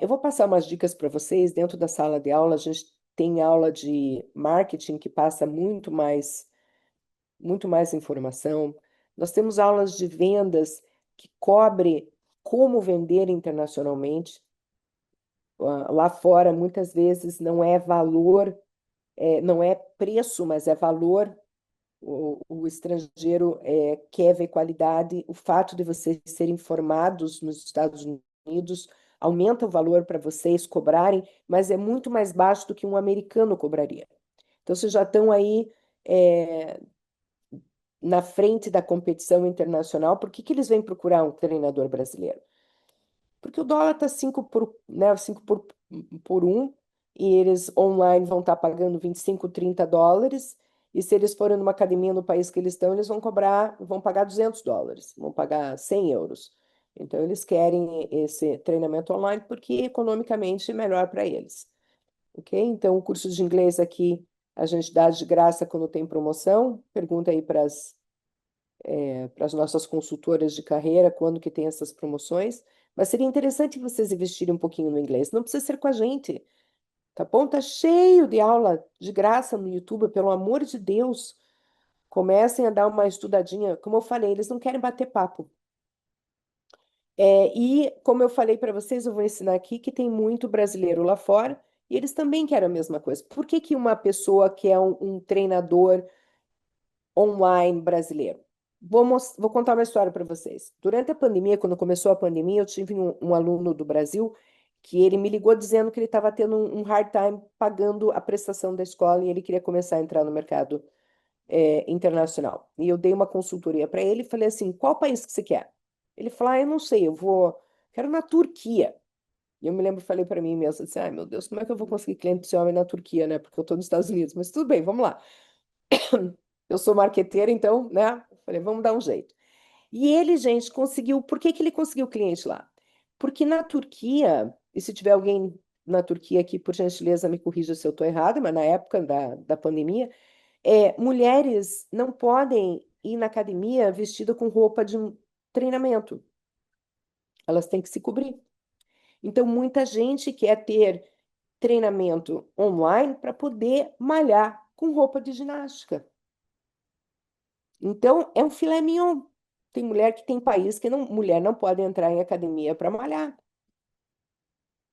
eu vou passar umas dicas para vocês. Dentro da sala de aula, a gente tem aula de marketing que passa muito mais informação. Nós temos aulas de vendas que cobre como vender internacionalmente. Lá fora, muitas vezes, não é valor, não é preço, mas é valor. O estrangeiro quer ver qualidade. O fato de vocês serem formados nos Estados Unidos aumenta o valor para vocês cobrarem, mas é muito mais baixo do que um americano cobraria. Então, vocês já estão aí na frente da competição internacional. Por que que eles vêm procurar um treinador brasileiro? Porque o dólar está 5 por 1, e eles online vão estar pagando 25, US$ 30. E se eles forem numa academia no país que eles estão, eles vão pagar US$ 200, vão pagar 100 euros. Então, eles querem esse treinamento online porque economicamente é melhor para eles. Ok? Então, o curso de inglês aqui a gente dá de graça quando tem promoção. Pergunta aí para as nossas consultoras de carreira quando que tem essas promoções. Mas seria interessante vocês investirem um pouquinho no inglês. Não precisa ser com a gente, tá bom? Tá cheio de aula de graça no YouTube, pelo amor de Deus. Comecem a dar uma estudadinha. Como eu falei, eles não querem bater papo. E como eu falei para vocês, eu vou ensinar aqui que tem muito brasileiro lá fora e eles também querem a mesma coisa. Por que que uma pessoa que é um treinador online brasileiro? Vou contar uma história para vocês. Durante a pandemia, quando começou a pandemia, eu tive um aluno do Brasil que ele me ligou dizendo que ele estava tendo um hard time pagando a prestação da escola e ele queria começar a entrar no mercado internacional. E eu dei uma consultoria para ele e falei assim: qual país que você quer? Ele falou: eu não sei, quero na Turquia. E eu me lembro, falei para mim mesmo, assim, ai meu Deus, como é que eu vou conseguir cliente desse homem na Turquia, né? Porque eu estou nos Estados Unidos, mas tudo bem, vamos lá. Eu sou marqueteira, então, né? Falei, vamos dar um jeito. E ele, gente, conseguiu. Por que que ele conseguiu cliente lá? Porque na Turquia, e se tiver alguém na Turquia aqui, por gentileza, me corrija se eu estou errada, mas na época da pandemia, mulheres não podem ir na academia vestida com roupa de um treinamento. Elas têm que se cobrir. Então, muita gente quer ter treinamento online para poder malhar com roupa de ginástica. Então, é um filé mignon. Tem mulher que tem país que mulher não pode entrar em academia para malhar.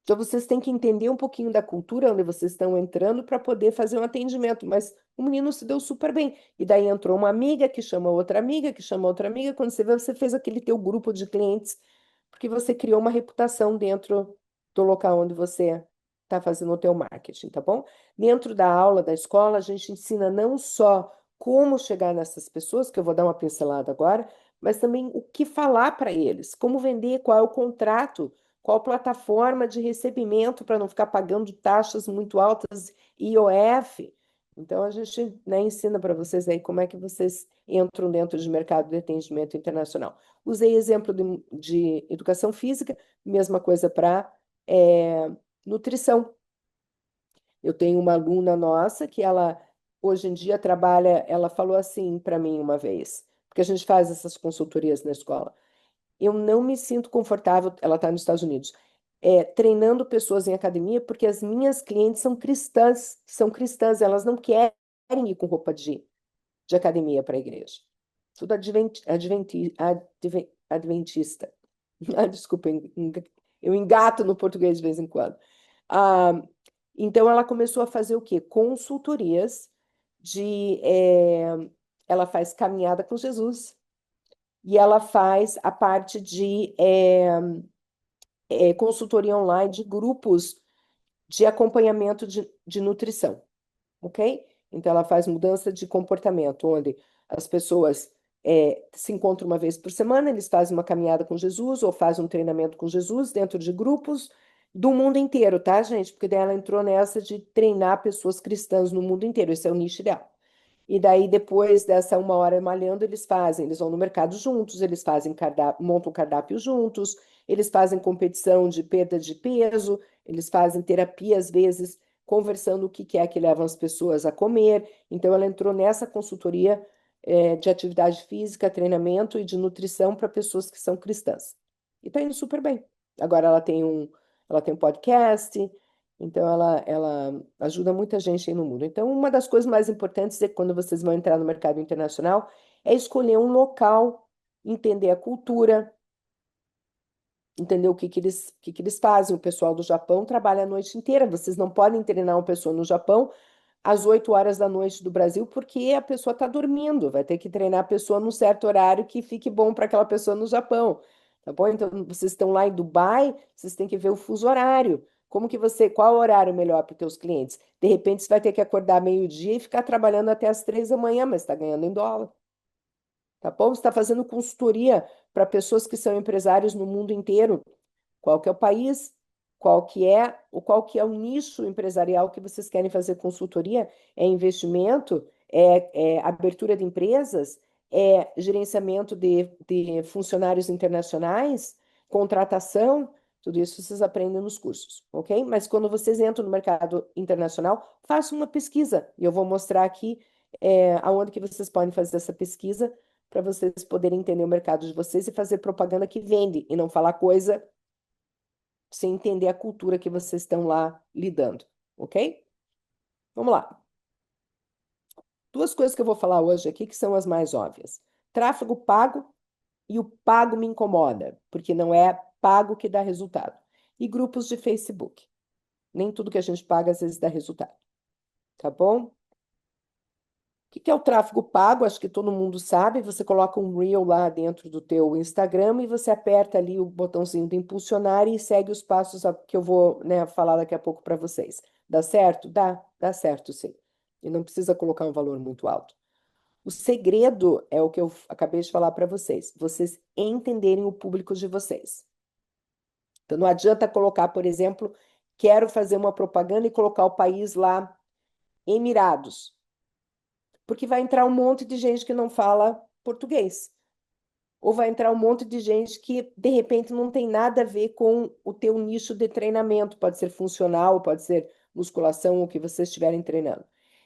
Então, vocês têm que entender um pouquinho da cultura onde vocês estão entrando para poder fazer um atendimento. Mas o menino se deu super bem. E daí entrou uma amiga que chama outra amiga, que chama outra amiga. Quando você vê, você fez aquele teu grupo de clientes, porque você criou uma reputação dentro do local onde você está fazendo o teu marketing, tá bom? Dentro da aula da escola, a gente ensina não só como chegar nessas pessoas, que eu vou dar uma pincelada agora, mas também o que falar para eles, como vender, qual é o contrato, qual plataforma de recebimento para não ficar pagando taxas muito altas, IOF. Então, a gente, né, ensina para vocês aí como é que vocês entram dentro de mercado de atendimento internacional. Usei exemplo de educação física, mesma coisa para nutrição. Eu tenho uma aluna nossa que ela, hoje em dia, trabalha, ela falou assim para mim uma vez, porque a gente faz essas consultorias na escola. Eu não me sinto confortável, ela está nos Estados Unidos, treinando pessoas em academia, porque as minhas clientes são cristãs, elas não querem ir com roupa de academia para a igreja. Tudo adventista. Ah, desculpa, eu engato no português de vez em quando. Ah, então, ela começou a fazer o quê? Consultorias ela faz caminhada com Jesus e ela faz a parte de consultoria online de grupos de acompanhamento de nutrição, ok? Então, ela faz mudança de comportamento, onde as pessoas se encontram uma vez por semana, eles fazem uma caminhada com Jesus ou fazem um treinamento com Jesus dentro de grupos do mundo inteiro, tá, gente? Porque daí ela entrou nessa de treinar pessoas cristãs no mundo inteiro, esse é o nicho dela. E daí, depois dessa uma hora malhando, eles vão no mercado juntos, eles fazem montam cardápio juntos, eles fazem competição de perda de peso, eles fazem terapia, às vezes, conversando o que que é que leva as pessoas a comer. Então, ela entrou nessa consultoria, de atividade física, treinamento e de nutrição para pessoas que são cristãs. E está indo super bem. Agora ela tem um podcast, então ela ajuda muita gente aí no mundo. Então, uma das coisas mais importantes é que quando vocês vão entrar no mercado internacional é escolher um local, entender a cultura, entender o que que eles fazem. O pessoal do Japão trabalha a noite inteira. Vocês não podem treinar uma pessoa no Japão às 8 horas da noite do Brasil, porque a pessoa está dormindo. Vai ter que treinar a pessoa num certo horário que fique bom para aquela pessoa no Japão. Tá bom? Então, vocês estão lá em Dubai, vocês têm que ver o fuso horário. Qual horário melhor para os teus clientes? De repente, você vai ter que acordar meio-dia e ficar trabalhando até as 3 da manhã, mas está ganhando em dólar. Tá bom? Você está fazendo consultoria para pessoas que são empresários no mundo inteiro. Qual que é o país? Qual que é o nicho empresarial que vocês querem fazer consultoria? É investimento? É abertura de empresas? É gerenciamento de funcionários internacionais? Contratação? Tudo isso vocês aprendem nos cursos, ok? Mas quando vocês entram no mercado internacional, façam uma pesquisa. E eu vou mostrar aqui aonde que vocês podem fazer essa pesquisa para vocês poderem entender o mercado de vocês e fazer propaganda que vende e não falar coisa sem entender a cultura que vocês estão lá lidando, ok? Vamos lá. Duas coisas que eu vou falar hoje aqui que são as mais óbvias. Tráfego pago e o pago me incomoda, porque não é pago que dá resultado. E grupos de Facebook. Nem tudo que a gente paga às vezes dá resultado, tá bom? Que é o tráfego pago? Acho que todo mundo sabe. Você coloca um Reel lá dentro do teu Instagram e você aperta ali o botãozinho de impulsionar e segue os passos que eu vou, né, falar daqui a pouco para vocês. Dá certo? Dá certo, sim. E não precisa colocar um valor muito alto. O segredo é o que eu acabei de falar para vocês. Vocês entenderem o público de vocês. Então não adianta colocar, por exemplo, quero fazer uma propaganda e colocar o país lá, Emirados, porque vai entrar um monte de gente que não fala português. Ou vai entrar um monte de gente que, de repente, não tem nada a ver com o teu nicho de treinamento. Pode ser funcional, pode ser musculação, o que vocês estiverem treinando.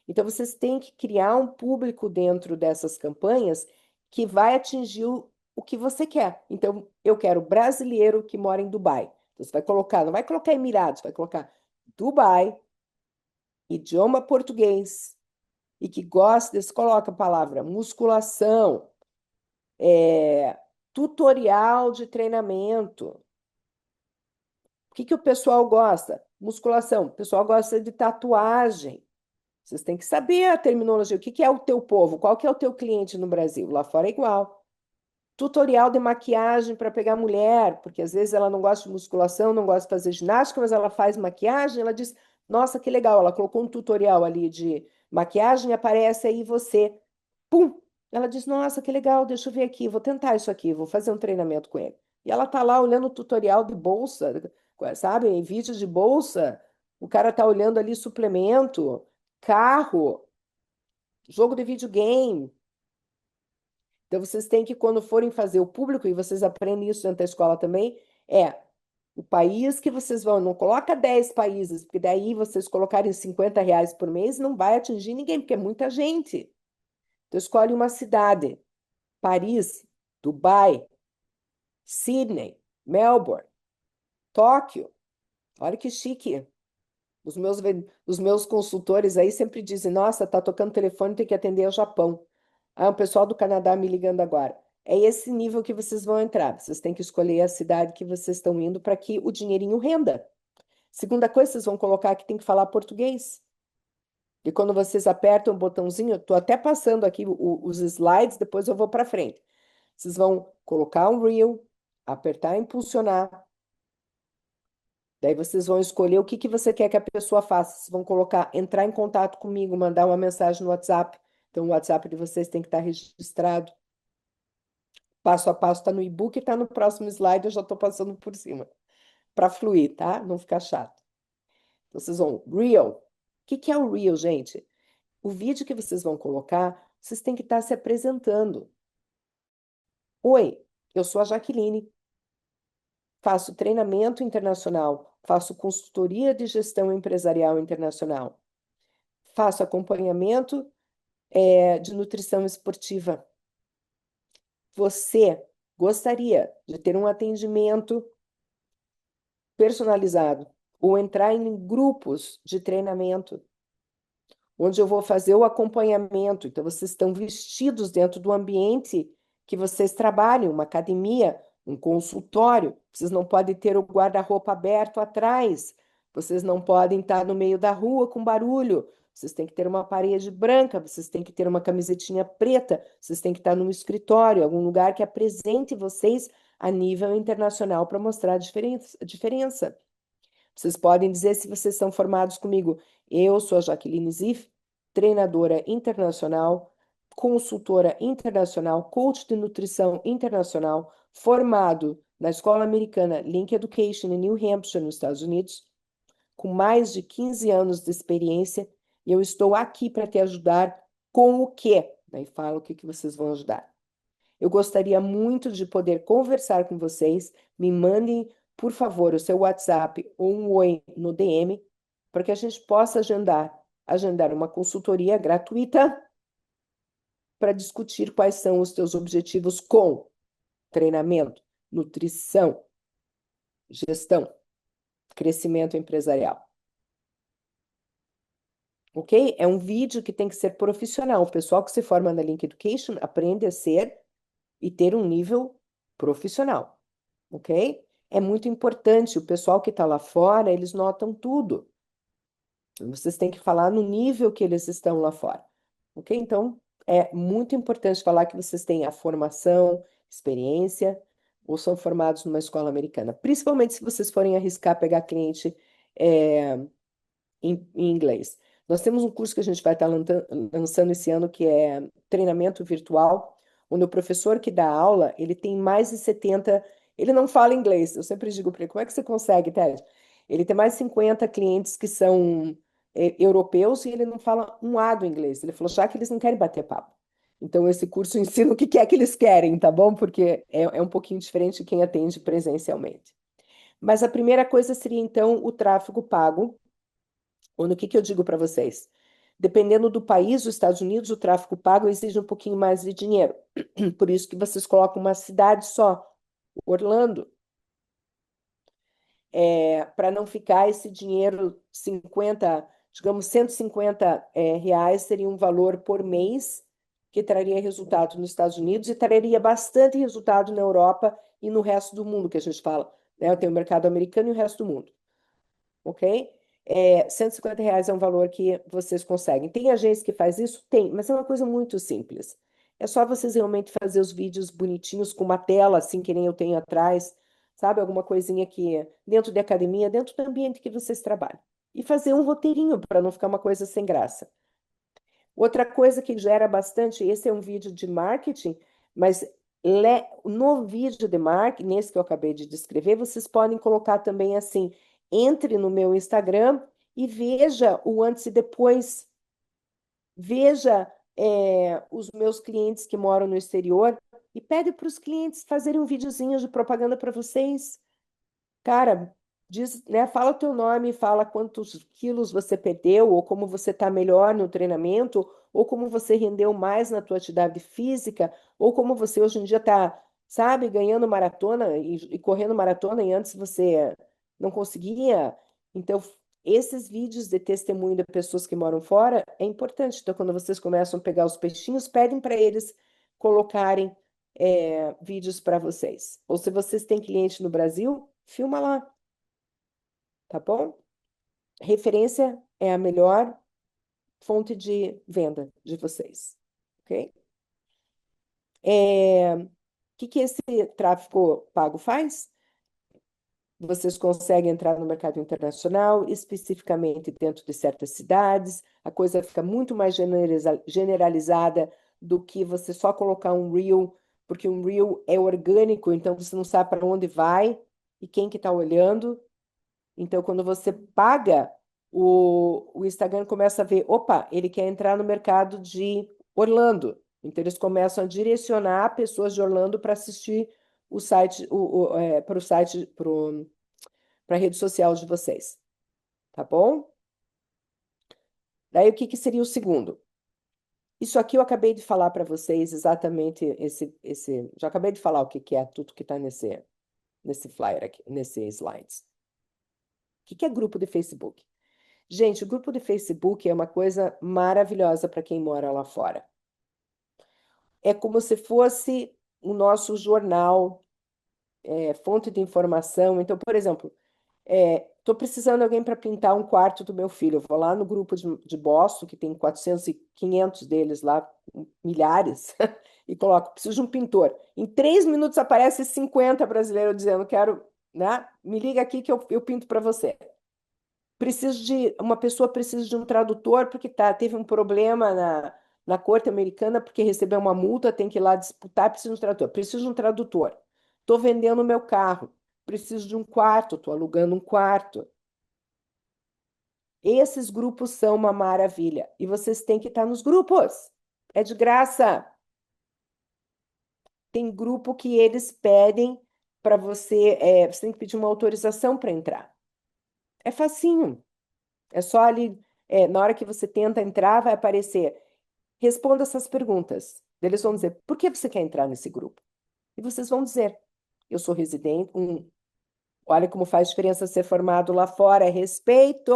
Então, vocês têm que criar um público dentro dessas campanhas que vai atingir o que você quer. Então, eu quero brasileiro que mora em Dubai. Então, você vai colocar, não vai colocar Emirados, vai colocar Dubai, idioma português, e que gosta, você coloca a palavra musculação, é, tutorial de treinamento. O que que o pessoal gosta? Musculação. O pessoal gosta de tatuagem. Vocês têm que saber a terminologia. O que que é o teu povo? Qual que é o teu cliente no Brasil? Lá fora é igual. Tutorial de maquiagem para pegar mulher, porque às vezes ela não gosta de musculação, não gosta de fazer ginástica, mas ela faz maquiagem, ela diz, nossa, que legal, ela colocou um tutorial ali de maquiagem, aparece aí você. Pum! Ela diz, nossa, que legal, deixa eu ver aqui, vou tentar isso aqui, vou fazer um treinamento com ele. E ela tá lá olhando o tutorial de bolsa, sabe, em vídeos de bolsa, o cara tá olhando ali suplemento, carro, jogo de videogame. Então, vocês têm que, quando forem fazer o público, e vocês aprendem isso dentro da escola também, é o país que vocês vão. Não coloca 10 países, porque daí vocês colocarem R$ 50 por mês, não vai atingir ninguém, porque é muita gente. Então, escolhe uma cidade. Paris, Dubai, Sydney, Melbourne, Tóquio. Olha que chique. Os meus consultores aí sempre dizem: Nossa, tá tocando telefone, tem que atender ao Japão. Ah, o pessoal do Canadá me ligando agora. É esse nível que vocês vão entrar. Vocês têm que escolher a cidade que vocês estão indo para que o dinheirinho renda. Segunda coisa, vocês vão colocar que tem que falar português. E quando vocês apertam o botãozinho, eu estou até passando aqui os slides, depois eu vou para frente. Vocês vão colocar um reel, apertar impulsionar. Daí vocês vão escolher o que que você quer que a pessoa faça. Vocês vão colocar entrar em contato comigo, mandar uma mensagem no WhatsApp. Então o WhatsApp de vocês tem que estar registrado. Passo a passo está no e-book e está no próximo slide, eu já estou passando por cima. Para fluir, tá? Não ficar chato. Então, vocês vão, Reel. O que que é o Reel, gente? O vídeo que vocês vão colocar, vocês têm que estar se apresentando. Oi, eu sou a Jaqueline. faço treinamento internacional, faço consultoria de gestão empresarial internacional, faço acompanhamento, de nutrição esportiva. Você gostaria de ter um atendimento personalizado ou entrar em grupos de treinamento, onde eu vou fazer o acompanhamento? Então, vocês estão vestidos dentro do ambiente que vocês trabalham, uma academia, um consultório. Vocês não podem ter o guarda-roupa aberto atrás. Vocês não podem estar no meio da rua com barulho. Vocês têm que ter uma parede branca, vocês têm que ter uma camisetinha preta, vocês têm que estar num escritório, algum lugar que apresente vocês a nível internacional para mostrar a diferença. Vocês podem dizer se vocês são formados comigo. Eu sou a Jaqueline Ziff, treinadora internacional, consultora internacional, coach de nutrição internacional, formado na Escola Americana Link Education em New Hampshire, nos Estados Unidos, com mais de 15 anos de experiência, e eu estou aqui para te ajudar com o quê? Daí fala o que vocês vão ajudar. Eu gostaria muito de poder conversar com vocês. Me mandem, por favor, o seu WhatsApp ou um oi no DM, para que a gente possa agendar uma consultoria gratuita para discutir quais são os teus objetivos com treinamento, nutrição, gestão, crescimento empresarial. Ok? É um vídeo que tem que ser profissional. O pessoal que se forma na Link Education aprende a ser e ter um nível profissional. Ok? É muito importante. O pessoal que está lá fora, eles notam tudo. Vocês têm que falar no nível que eles estão lá fora. Ok? Então, é muito importante falar que vocês têm a formação, experiência, ou são formados numa escola americana. Principalmente se vocês forem arriscar pegar cliente em inglês. Nós temos um curso que a gente vai estar lançando esse ano, que é treinamento virtual, onde o professor que dá aula, ele tem mais de 70, ele não fala inglês. Eu sempre digo para ele, como é que você consegue, Ted? Ele tem mais de 50 clientes que são europeus e ele não fala um A do inglês. Ele falou, já que eles não querem bater papo. Então, esse curso ensina o que é que eles querem, tá bom? Porque é um pouquinho diferente de quem atende presencialmente. Mas a primeira coisa seria, então, o tráfego pago, ou no que eu digo para vocês? Dependendo do país, os Estados Unidos, o tráfego pago exige um pouquinho mais de dinheiro. Por isso que vocês colocam uma cidade só, Orlando, para não ficar esse dinheiro 50, digamos, 150 reais seria um valor por mês que traria resultado nos Estados Unidos e traria bastante resultado na Europa e no resto do mundo que a gente fala, né? Eu tenho o mercado americano e o resto do mundo, ok? 150 reais é um valor que vocês conseguem. Tem agência que faz isso? Tem, mas é uma coisa muito simples. É só vocês realmente fazer os vídeos bonitinhos com uma tela, assim, que nem eu tenho atrás, sabe? Alguma coisinha aqui dentro da academia, dentro do ambiente que vocês trabalham. E fazer um roteirinho para não ficar uma coisa sem graça. Outra coisa que gera bastante, esse é um vídeo de marketing, mas no vídeo de marketing, nesse que eu acabei de descrever, vocês podem colocar também assim, entre no meu Instagram e veja o antes e depois. Veja os meus clientes que moram no exterior e pede para os clientes fazerem um videozinho de propaganda para vocês. Cara, diz, né, fala o teu nome, fala quantos quilos você perdeu, ou como você está melhor no treinamento, ou como você rendeu mais na tua atividade física, ou como você hoje em dia está, sabe, ganhando maratona e correndo maratona e antes você não conseguia. Então, esses vídeos de testemunho de pessoas que moram fora é importante. Então, quando vocês começam a pegar os peixinhos, pedem para eles colocarem vídeos para vocês. Ou se vocês têm cliente no Brasil, filma lá, tá bom? Referência é a melhor fonte de venda de vocês, ok? O que esse tráfego pago faz? Vocês conseguem entrar no mercado internacional, especificamente dentro de certas cidades, a coisa fica muito mais generalizada do que você só colocar um reel, porque um reel é orgânico, então você não sabe para onde vai e quem que está olhando. Então, quando você paga, o Instagram começa a ver, opa, ele quer entrar no mercado de Orlando. Então, eles começam a direcionar pessoas de Orlando para assistir o site, para o site, para a rede social de vocês, tá bom? Daí o que que seria o segundo? Isso aqui eu acabei de falar para vocês exatamente já acabei de falar o que que é tudo que está nesse flyer aqui, nesse slides. O que que é grupo de Facebook? Gente, o grupo de Facebook é uma coisa maravilhosa para quem mora lá fora. É como se fosse o nosso jornal, fonte de informação. Então, por exemplo, estou precisando de alguém para pintar um quarto do meu filho. Eu vou lá no grupo de Boston, que tem 400 e 500 deles lá, milhares, e coloco, preciso de um pintor. Em 3 minutos aparece 50 brasileiros dizendo, quero, né? Me liga aqui que eu pinto para você. Uma pessoa precisa de um tradutor porque teve um problema na corte americana porque recebeu uma multa, tem que ir lá disputar, precisa de um tradutor. Preciso de um tradutor. Estou vendendo o meu carro, preciso de um quarto, estou alugando um quarto. Esses grupos são uma maravilha e vocês têm que estar nos grupos. É de graça. Tem grupo que eles pedem para você, você tem que pedir uma autorização para entrar. É facinho. É só ali, na hora que você tenta entrar, vai aparecer. Responda essas perguntas. Eles vão dizer, por que você quer entrar nesse grupo? E vocês vão dizer, eu sou residente, olha como faz diferença ser formado lá fora, é respeito.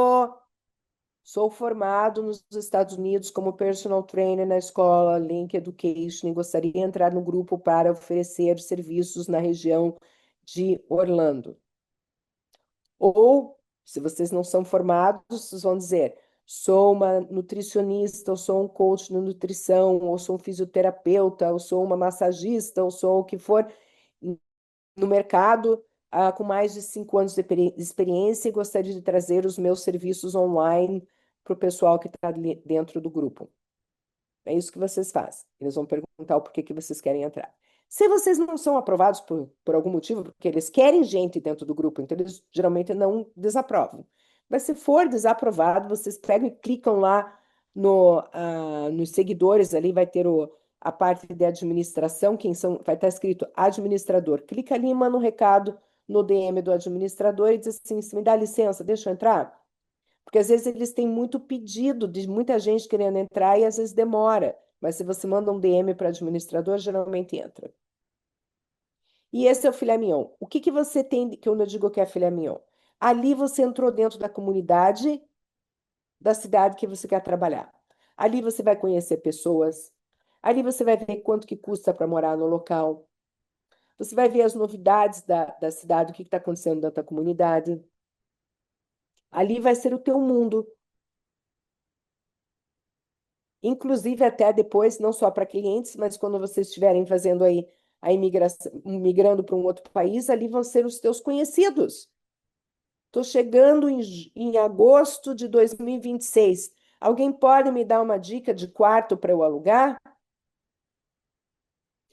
Sou formado nos Estados Unidos como personal trainer na escola Link Education e gostaria de entrar no grupo para oferecer serviços na região de Orlando. Ou, se vocês não são formados, vocês vão dizer: sou uma nutricionista, ou sou um coach de nutrição, ou sou um fisioterapeuta, ou sou uma massagista, ou sou o que for no mercado, com mais de 5 anos de experiência e gostaria de trazer os meus serviços online para o pessoal que está dentro do grupo. É isso que vocês fazem. Eles vão perguntar o porquê que vocês querem entrar. Se vocês não são aprovados por algum motivo, porque eles querem gente dentro do grupo, então eles geralmente não desaprovam. Mas se for desaprovado, vocês pegam e clicam lá nos seguidores, ali vai ter a parte de administração, vai estar escrito administrador. Clica ali e manda um recado no DM do administrador e diz assim: se me dá licença, deixa eu entrar? Porque às vezes eles têm muito pedido de muita gente querendo entrar e às vezes demora. Mas se você manda um DM para o administrador, geralmente entra. E esse é o filé mignon. O que que você tem que eu digo que é filé mignon? Ali você entrou dentro da comunidade da cidade que você quer trabalhar. Ali você vai conhecer pessoas. Ali você vai ver quanto que custa para morar no local. Você vai ver as novidades da cidade, o que está acontecendo dentro da comunidade. Ali vai ser o teu mundo. Inclusive até depois, não só para clientes, mas quando vocês estiverem fazendo aí a imigração, migrando para um outro país, ali vão ser os teus conhecidos. Estou chegando em agosto de 2026. Alguém pode me dar uma dica de quarto para eu alugar?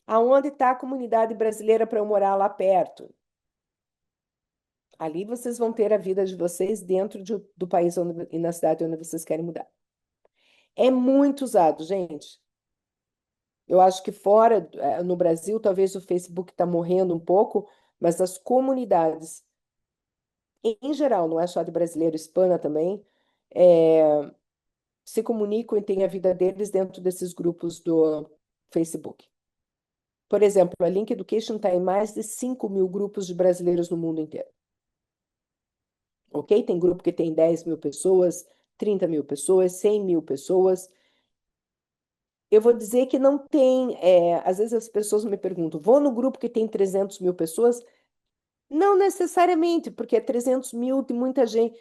Aonde está a comunidade brasileira para eu morar lá perto? Ali vocês vão ter a vida de vocês dentro do país e na cidade onde vocês querem mudar. É muito usado, gente. Eu acho que fora, no Brasil, talvez o Facebook está morrendo um pouco, mas as comunidades, em geral, não é só de brasileiro, hispana também, é, se comunicam e têm a vida deles dentro desses grupos do Facebook. Por exemplo, a Link Education está em mais de 5 mil grupos de brasileiros no mundo inteiro. Ok? Tem grupo que tem 10 mil pessoas, 30 mil pessoas, 100 mil pessoas. Eu vou dizer que não tem. Às vezes as pessoas me perguntam: vou no grupo que tem 300 mil pessoas? Não necessariamente, porque é 300 mil, tem muita gente,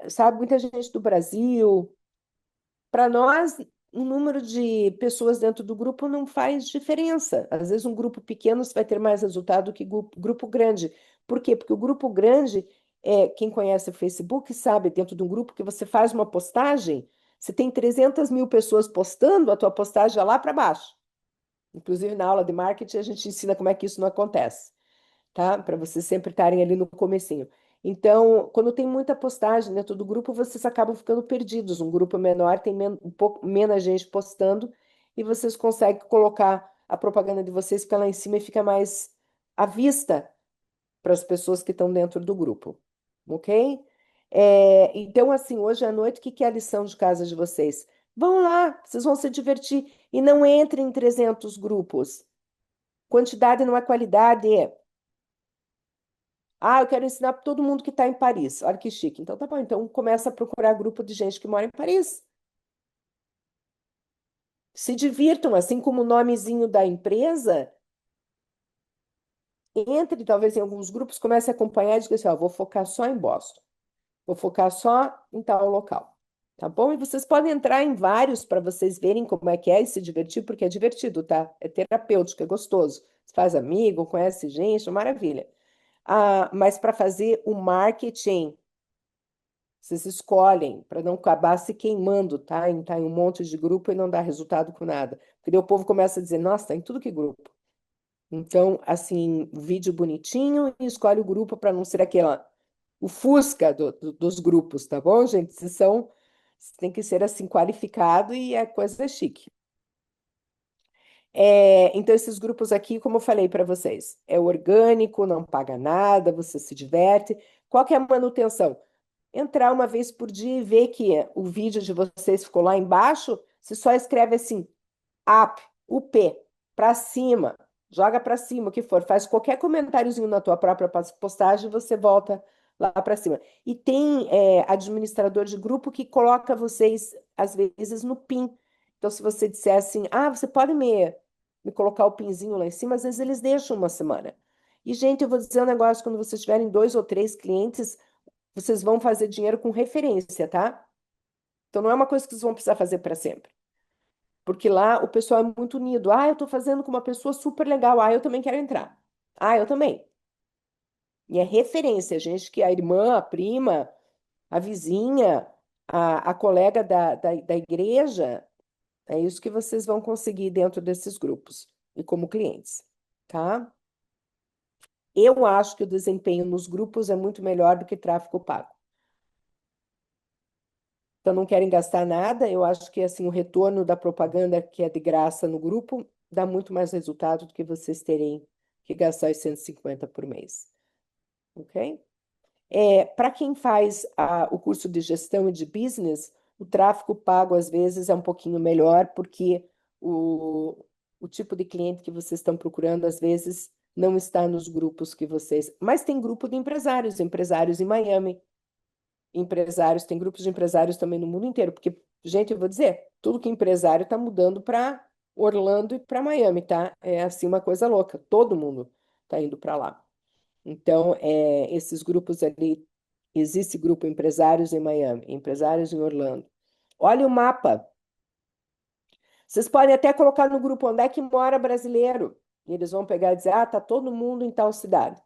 sabe, muita gente do Brasil. Para nós, o número de pessoas dentro do grupo não faz diferença. Às vezes, um grupo pequeno você vai ter mais resultado que grupo grande. Por quê? Porque o grupo grande, quem conhece o Facebook sabe, dentro de um grupo que você faz uma postagem, você tem 300 mil pessoas postando, a tua postagem é lá para baixo. Inclusive, na aula de marketing, a gente ensina como é que isso não acontece, tá? Para vocês sempre estarem ali no comecinho. Então, quando tem muita postagem dentro do grupo, vocês acabam ficando perdidos. Um grupo menor tem um pouco menos gente postando e vocês conseguem colocar a propaganda de vocês fica lá em cima e fica mais à vista para as pessoas que estão dentro do grupo, ok? Então, assim, hoje à noite, o que que é a lição de casa de vocês? Vão lá, vocês vão se divertir e não entrem em 300 grupos. Quantidade não é qualidade. Ah, eu quero ensinar para todo mundo que está em Paris. Olha que chique. Então, tá bom. Então, começa a procurar grupo de gente que mora em Paris. Se divirtam, assim como o nomezinho da empresa, entre talvez em alguns grupos, comece a acompanhar e diga assim, ó, vou focar só em Boston. Vou focar só em tal local. Tá bom? E vocês podem entrar em vários para vocês verem como é que é e se divertir, porque é divertido, tá? É terapêutico, é gostoso. Você faz amigo, conhece gente, maravilha. Ah, mas para fazer o marketing, vocês escolhem para não acabar se queimando, tá? Em tá em um monte de grupo e não dar resultado com nada. Porque daí o povo começa a dizer, nossa, tá em tudo que grupo. Então, assim, vídeo bonitinho e escolhe o grupo para não ser aquela, o Fusca dos grupos, tá bom, gente? Tem que ser assim qualificado e a coisa é chique. Então, esses grupos aqui, como eu falei para vocês, é orgânico, não paga nada, você se diverte. Qual que é a manutenção? Entrar uma vez por dia e ver que o vídeo de vocês ficou lá embaixo, você só escreve assim, up, UP, para cima, joga para cima, o que for, faz qualquer comentáriozinho na tua própria postagem, você volta lá para cima. E tem administrador de grupo que coloca vocês, às vezes, no pin. Então, se você disser assim, ah, você pode me colocar o pinzinho lá em cima, às vezes eles deixam uma semana. E, gente, eu vou dizer um negócio, quando vocês tiverem 2 ou 3 clientes, vocês vão fazer dinheiro com referência, tá? Então, não é uma coisa que vocês vão precisar fazer para sempre. Porque lá o pessoal é muito unido. Ah, eu estou fazendo com uma pessoa super legal. Ah, eu também quero entrar. Ah, eu também. E é referência, gente que a irmã, a prima, a vizinha, a colega da igreja, é isso que vocês vão conseguir dentro desses grupos e como clientes, tá? Eu acho que o desempenho nos grupos é muito melhor do que tráfego pago. Então, não querem gastar nada. Eu acho que assim o retorno da propaganda que é de graça no grupo dá muito mais resultado do que vocês terem que gastar os 150 por mês. Ok? Para quem faz o curso de gestão e de business, o tráfego pago às vezes é um pouquinho melhor, porque o tipo de cliente que vocês estão procurando às vezes não está nos grupos que vocês. Mas tem grupo de empresários, empresários em Miami, empresários, tem grupos de empresários também no mundo inteiro, porque, gente, eu vou dizer, tudo que empresário está mudando para Orlando e para Miami, tá? É assim uma coisa louca, todo mundo está indo para lá. Então, esses grupos ali, existe grupo empresários em Miami, empresários em Orlando. Olha o mapa. Vocês podem até colocar no grupo onde é que mora brasileiro. E eles vão pegar e dizer, ah, tá todo mundo em tal cidade.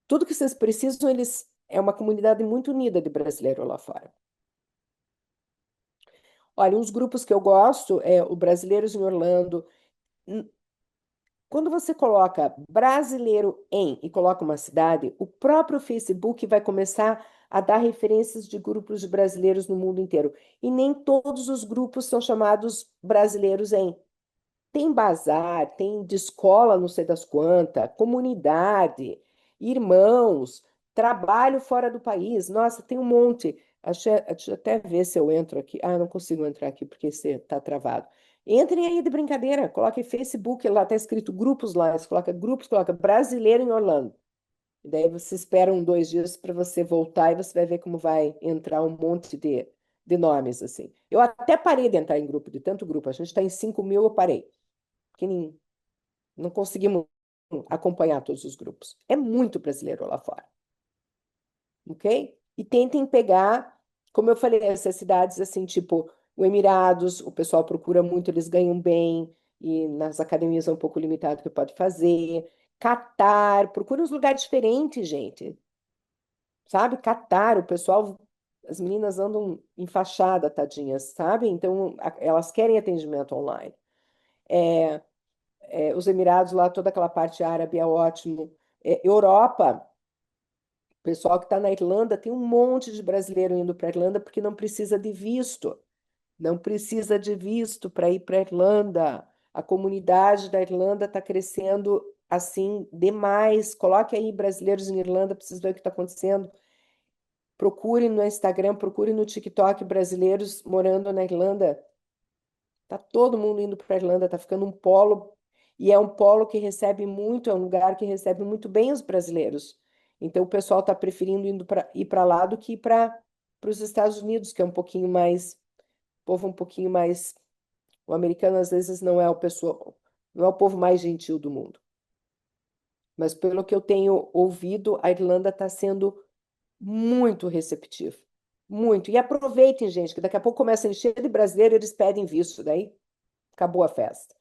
Tudo que vocês precisam, eles é uma comunidade muito unida de brasileiro lá fora. Olha, uns grupos que eu gosto é o Brasileiros em Orlando. Quando você coloca brasileiro em e coloca uma cidade, o próprio Facebook vai começar a dar referências de grupos de brasileiros no mundo inteiro. E nem todos os grupos são chamados brasileiros em. Tem bazar, tem de escola, não sei das quantas, comunidade, irmãos, trabalho fora do país. Nossa, tem um monte. Deixa eu até ver se eu entro aqui. Ah, não consigo entrar aqui porque você está travado. Entrem aí de brincadeira, coloque Facebook, lá está escrito grupos lá. Você coloca grupos, coloca brasileiro em Orlando. E daí você espera 2 dias para você voltar e você vai ver como vai entrar um monte de nomes assim. Eu até parei de entrar em grupo, de tanto grupo. A gente está em 5.000, eu parei que não conseguimos acompanhar todos os grupos. É muito brasileiro lá fora, ok? E tentem pegar, como eu falei, essas cidades assim, tipo o Emirados, o pessoal procura muito, eles ganham bem, e nas academias é um pouco limitado o que pode fazer. Catar, procura uns lugares diferentes, gente. Sabe? Catar, o pessoal, as meninas andam enfaixadas, tadinhas, sabe? Então, elas querem atendimento online. Os Emirados lá, toda aquela parte árabe é ótimo. Europa, o pessoal que está na Irlanda, tem um monte de brasileiro indo para a Irlanda porque não precisa de visto. Não precisa de visto para ir para a Irlanda. A comunidade da Irlanda está crescendo assim demais. Coloque aí brasileiros em Irlanda, preciso ver o que está acontecendo. Procure no Instagram, procure no TikTok brasileiros morando na Irlanda. Tá todo mundo indo para a Irlanda, tá ficando um polo, e é um polo que recebe muito, é um lugar que recebe muito bem os brasileiros. Então o pessoal está preferindo ir para lá do que ir para os Estados Unidos, que é um pouquinho mais, povo um pouquinho mais. O americano às vezes não é o pessoal, não é o povo mais gentil do mundo. Mas pelo que eu tenho ouvido, a Irlanda está sendo muito receptiva. Muito. E aproveitem, gente, que daqui a pouco começa a encher de brasileiro, eles pedem visto, daí acabou a festa.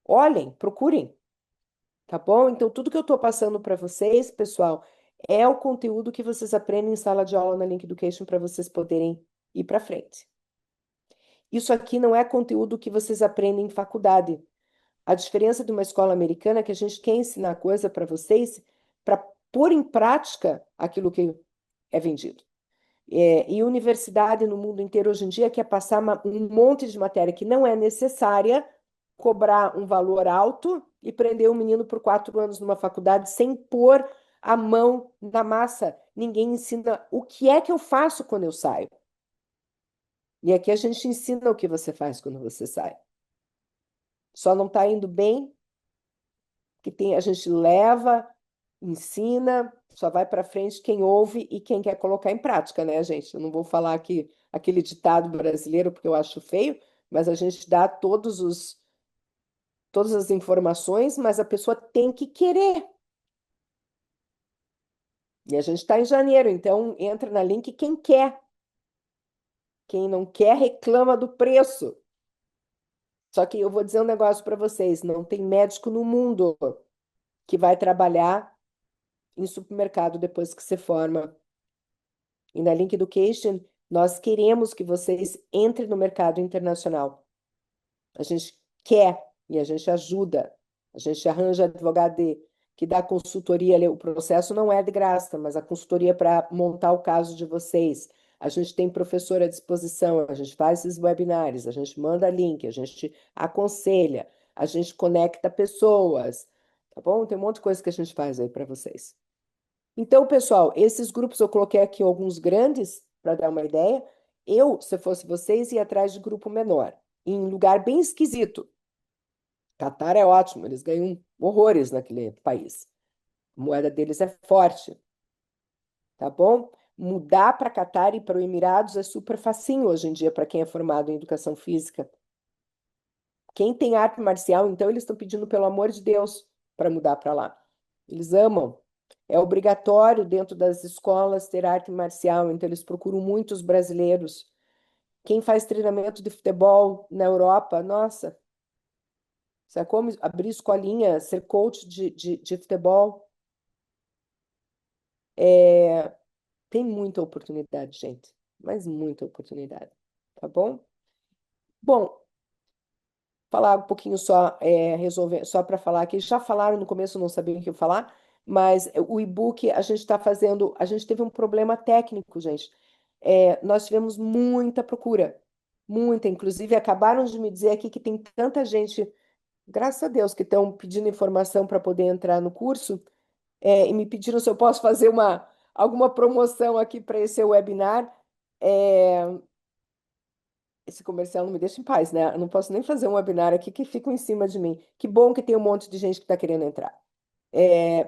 Olhem, procurem, tá bom? Então, tudo que eu estou passando para vocês, pessoal, é o conteúdo que vocês aprendem em sala de aula na Link Education para vocês poderem ir para frente. Isso aqui não é conteúdo que vocês aprendem em faculdade. A diferença de uma escola americana é que a gente quer ensinar coisa para vocês para pôr em prática aquilo que é vendido. E universidade no mundo inteiro hoje em dia quer passar um monte de matéria que não é necessária, cobrar um valor alto e prender o menino por 4 anos numa faculdade sem pôr a mão na massa. Ninguém ensina o que é que eu faço quando eu saio. E aqui a gente ensina o que você faz quando você sai. Só não está indo bem, que tem, a gente leva, ensina, só vai para frente quem ouve e quem quer colocar em prática, né, gente? Eu não vou falar aqui aquele ditado brasileiro porque eu acho feio, mas a gente dá todas as informações, mas a pessoa tem que querer. E a gente está em janeiro, então entra na link quem quer. Quem não quer reclama do preço. Só que eu vou dizer um negócio para vocês: não tem médico no mundo que vai trabalhar em supermercado depois que se forma. E na Link Education, nós queremos que vocês entrem no mercado internacional. A gente quer e a gente ajuda. A gente arranja advogado que dá consultoria ali. O processo não é de graça, mas a consultoria para montar o caso de vocês. A gente tem professor à disposição, a gente faz esses webinários, a gente manda link, a gente aconselha, a gente conecta pessoas, tá bom? Tem um monte de coisa que a gente faz aí para vocês. Então, pessoal, esses grupos eu coloquei aqui alguns grandes para dar uma ideia. Eu, se fosse vocês, ia atrás de grupo menor, em lugar bem esquisito. Catar é ótimo, eles ganham horrores naquele país. A moeda deles é forte, tá bom? Mudar para Catar e para os Emirados é super facinho hoje em dia para quem é formado em educação física. Quem tem arte marcial, então, eles estão pedindo, pelo amor de Deus, para mudar para lá. Eles amam. É obrigatório dentro das escolas ter arte marcial, então eles procuram muitos brasileiros. Quem faz treinamento de futebol na Europa, nossa, sabe como abrir escolinha, ser coach de futebol? Tem muita oportunidade, gente, mas muita oportunidade, tá bom? Bom, falar um pouquinho só, resolver, só para falar que já falaram no começo, eu não sabia o que eu falar, mas o e-book a gente está fazendo, a gente teve um problema técnico, gente. Nós tivemos muita procura, muita, inclusive acabaram de me dizer aqui que tem tanta gente, graças a Deus, que estão pedindo informação para poder entrar no curso, e me pediram se eu posso fazer alguma promoção aqui para esse webinar. É, esse comercial não me deixa em paz, né? Eu não posso nem fazer um webinar aqui que ficam em cima de mim. Que bom que tem um monte de gente que está querendo entrar.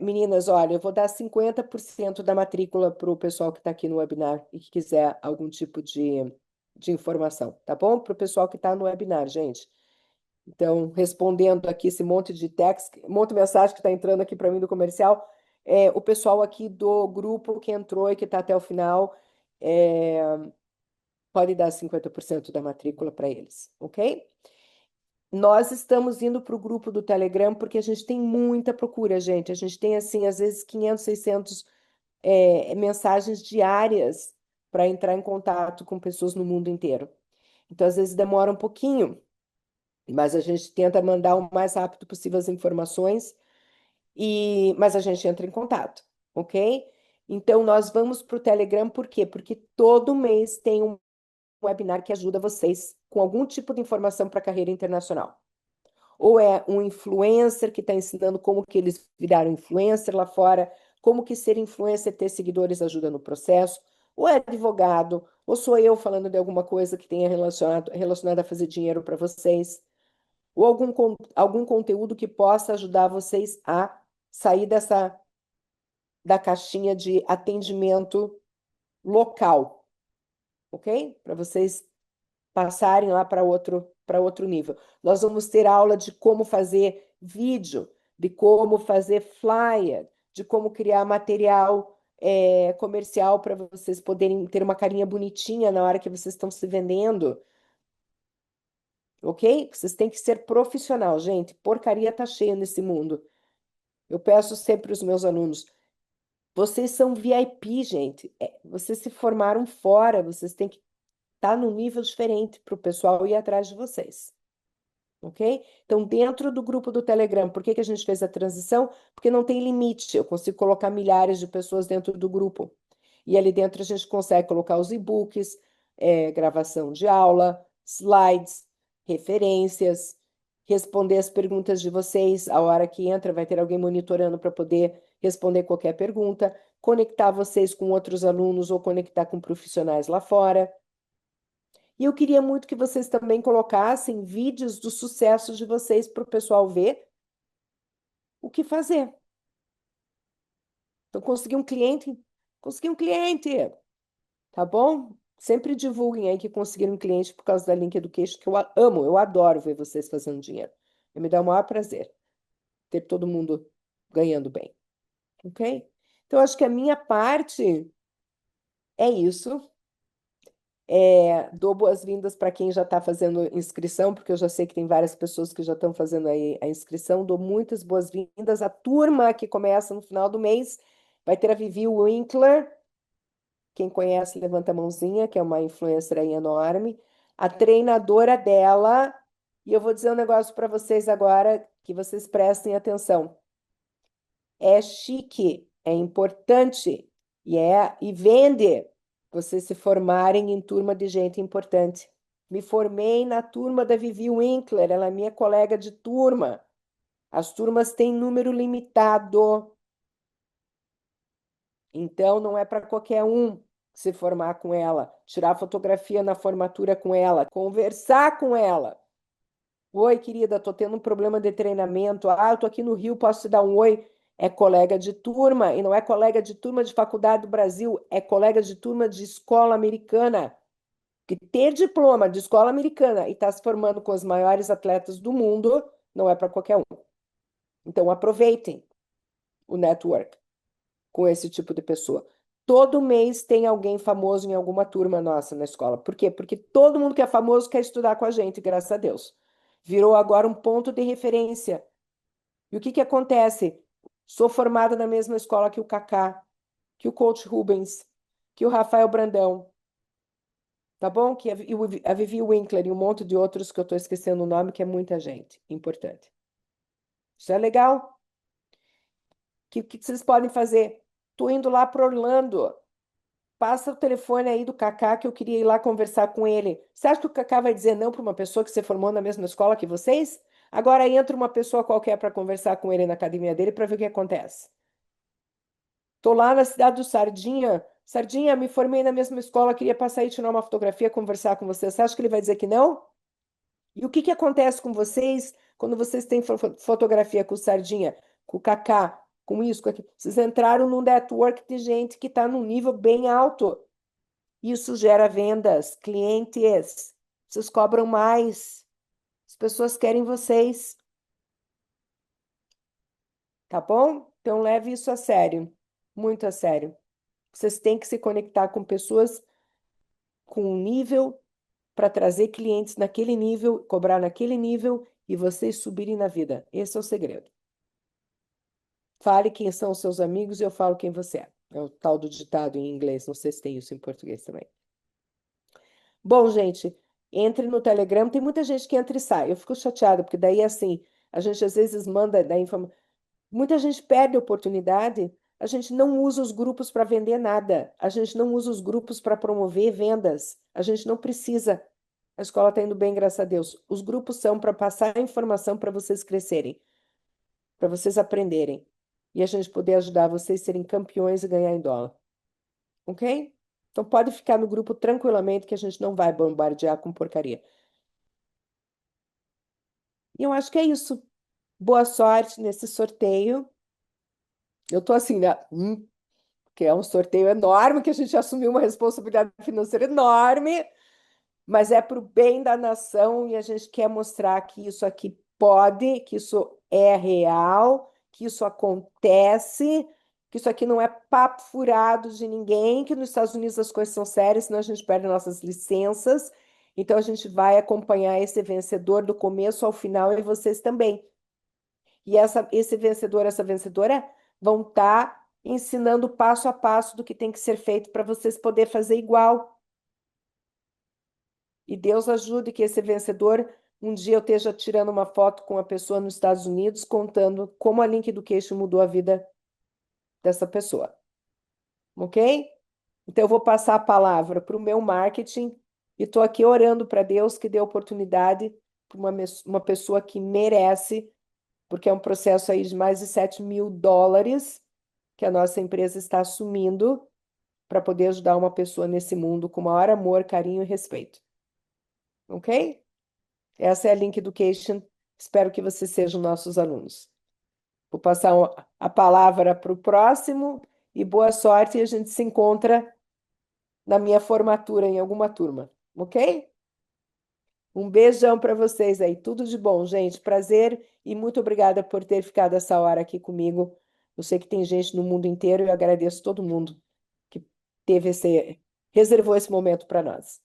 Meninas, olha, eu vou dar 50% da matrícula para o pessoal que está aqui no webinar e que quiser algum tipo de informação, tá bom? Para o pessoal que está no webinar, gente. Então, respondendo aqui esse monte de text, um monte de mensagem que está entrando aqui para mim do comercial, o pessoal aqui do grupo que entrou e que está até o final, é, pode dar 50% da matrícula para eles, ok? Nós estamos indo para o grupo do Telegram porque a gente tem muita procura, gente. A gente tem, assim, às vezes 500, 600 mensagens diárias para entrar em contato com pessoas no mundo inteiro. Então, às vezes demora um pouquinho, mas a gente tenta mandar o mais rápido possível as informações, mas a gente entra em contato, ok? Então, nós vamos para o Telegram por quê? Porque todo mês tem um webinar que ajuda vocês com algum tipo de informação para a carreira internacional. Ou é um influencer que está ensinando como que eles viraram influencer lá fora, como que ser influencer, ter seguidores ajuda no processo, ou é advogado, ou sou eu falando de alguma coisa que tenha relacionado a fazer dinheiro para vocês, ou algum conteúdo que possa ajudar vocês a sair da caixinha de atendimento local, ok? Para vocês passarem lá para outro nível. Nós vamos ter aula de como fazer vídeo, de como fazer flyer, de como criar material comercial para vocês poderem ter uma carinha bonitinha na hora que vocês estão se vendendo, ok? Vocês têm que ser profissional, gente. Porcaria tá cheia nesse mundo. Eu peço sempre aos meus alunos, vocês são VIP, gente. Vocês se formaram fora, vocês têm que estar num nível diferente para o pessoal ir atrás de vocês. Ok? Então, dentro do grupo do Telegram, por que que a gente fez a transição? Porque não tem limite, eu consigo colocar milhares de pessoas dentro do grupo. E ali dentro a gente consegue colocar os e-books, gravação de aula, slides, referências, responder as perguntas de vocês. A hora que entra, vai ter alguém monitorando para poder responder qualquer pergunta, conectar vocês com outros alunos ou conectar com profissionais lá fora. E eu queria muito que vocês também colocassem vídeos dos sucessos de vocês para o pessoal ver o que fazer. Então, consegui um cliente, tá bom? Sempre divulguem aí que conseguiram um cliente por causa da Link Education, que eu amo, eu adoro ver vocês fazendo dinheiro. Me dá o maior prazer ter todo mundo ganhando bem, ok? Então, acho que a minha parte é isso. Dou boas-vindas para quem já está fazendo inscrição, porque eu já sei que tem várias pessoas que já estão fazendo aí a inscrição. Dou muitas boas-vindas. A turma que começa no final do mês vai ter a Vivi Winkler. Quem conhece, levanta a mãozinha, que é uma influencer aí enorme. A treinadora dela. E eu vou dizer um negócio para vocês agora, que vocês prestem atenção. É chique, é importante e vende vocês se formarem em turma de gente importante. Me formei na turma da Vivi Winkler, ela é minha colega de turma. As turmas têm número limitado, então não é para qualquer um se formar com ela, tirar fotografia na formatura com ela, conversar com ela. Oi, querida, tô tendo um problema de treinamento. Ah, eu tô aqui no Rio, posso te dar um oi? É colega de turma, e não é colega de turma de faculdade do Brasil, é colega de turma de escola americana. Que ter diploma de escola americana e estar se formando com os maiores atletas do mundo não é para qualquer um. Então, aproveitem o network com esse tipo de pessoa. Todo mês tem alguém famoso em alguma turma nossa na escola. Por quê? Porque todo mundo que é famoso quer estudar com a gente, graças a Deus. Virou agora um ponto de referência. E o que que acontece? Sou formada na mesma escola que o Kaká, que o Coach Rubens, que o Rafael Brandão, tá bom? Que a Vivi Winkler e um monte de outros que eu estou esquecendo o nome, que é muita gente importante. Isso é legal? O que vocês podem fazer? Tô indo lá para Orlando. Passa o telefone aí do Kaká, que eu queria ir lá conversar com ele. Você acha que o Kaká vai dizer não para uma pessoa que se formou na mesma escola que vocês? Agora entra uma pessoa qualquer para conversar com ele na academia dele para ver o que acontece. Tô lá na cidade do Sardinha. Sardinha, me formei na mesma escola, queria passar aí tirar uma fotografia, conversar com você. Você acha que ele vai dizer que não? E o que que acontece com vocês quando vocês têm fotografia com o Sardinha, com o Kaká, com isso, com aquilo? Vocês entraram num network de gente que está num nível bem alto. Isso gera vendas, clientes. Vocês cobram mais. As pessoas querem vocês, tá bom? Então leve isso a sério, muito a sério. Vocês têm que se conectar com pessoas com um nível para trazer clientes naquele nível, cobrar naquele nível e vocês subirem na vida. Esse é o segredo. Fale quem são os seus amigos e eu falo quem você é. É o tal do ditado em inglês, não sei se tem isso em português também. Bom, gente, entre no Telegram. Tem muita gente que entra e sai. Eu fico chateada, porque daí, assim, a gente às vezes manda da informação. Muita gente perde a oportunidade. A gente não usa os grupos para vender nada. A gente não usa os grupos para promover vendas. A gente não precisa. A escola está indo bem, graças a Deus. Os grupos são para passar a informação para vocês crescerem, para vocês aprenderem. E a gente poder ajudar vocês a serem campeões e ganhar em dólar. Ok? Então pode ficar no grupo tranquilamente que a gente não vai bombardear com porcaria. E eu acho que é isso. Boa sorte nesse sorteio. Eu tô assim, né? Que é um sorteio enorme, que a gente assumiu uma responsabilidade financeira enorme, mas é para o bem da nação e a gente quer mostrar que isso aqui pode, que isso é real, que isso acontece, que isso aqui não é papo furado de ninguém, que nos Estados Unidos as coisas são sérias, senão a gente perde nossas licenças. Então a gente vai acompanhar esse vencedor do começo ao final e vocês também. E esse vencedor, essa vencedora vão estar ensinando passo a passo do que tem que ser feito para vocês poderem fazer igual. E Deus ajude que esse vencedor, um dia eu esteja tirando uma foto com uma pessoa nos Estados Unidos contando como a Link Education mudou a vida dessa pessoa. Ok? Então eu vou passar a palavra para o meu marketing e estou aqui orando para Deus que dê oportunidade para uma pessoa que merece, porque é um processo aí de mais de US$ 7.000 que a nossa empresa está assumindo para poder ajudar uma pessoa nesse mundo com maior amor, carinho e respeito. Ok? Essa é a Link Education. Espero que vocês sejam nossos alunos. Vou passar a palavra para o próximo e boa sorte. E a gente se encontra na minha formatura em alguma turma. Ok? Um beijão para vocês aí. Tudo de bom, gente. Prazer e muito obrigada por ter ficado essa hora aqui comigo. Eu sei que tem gente no mundo inteiro e eu agradeço todo mundo que reservou esse momento para nós.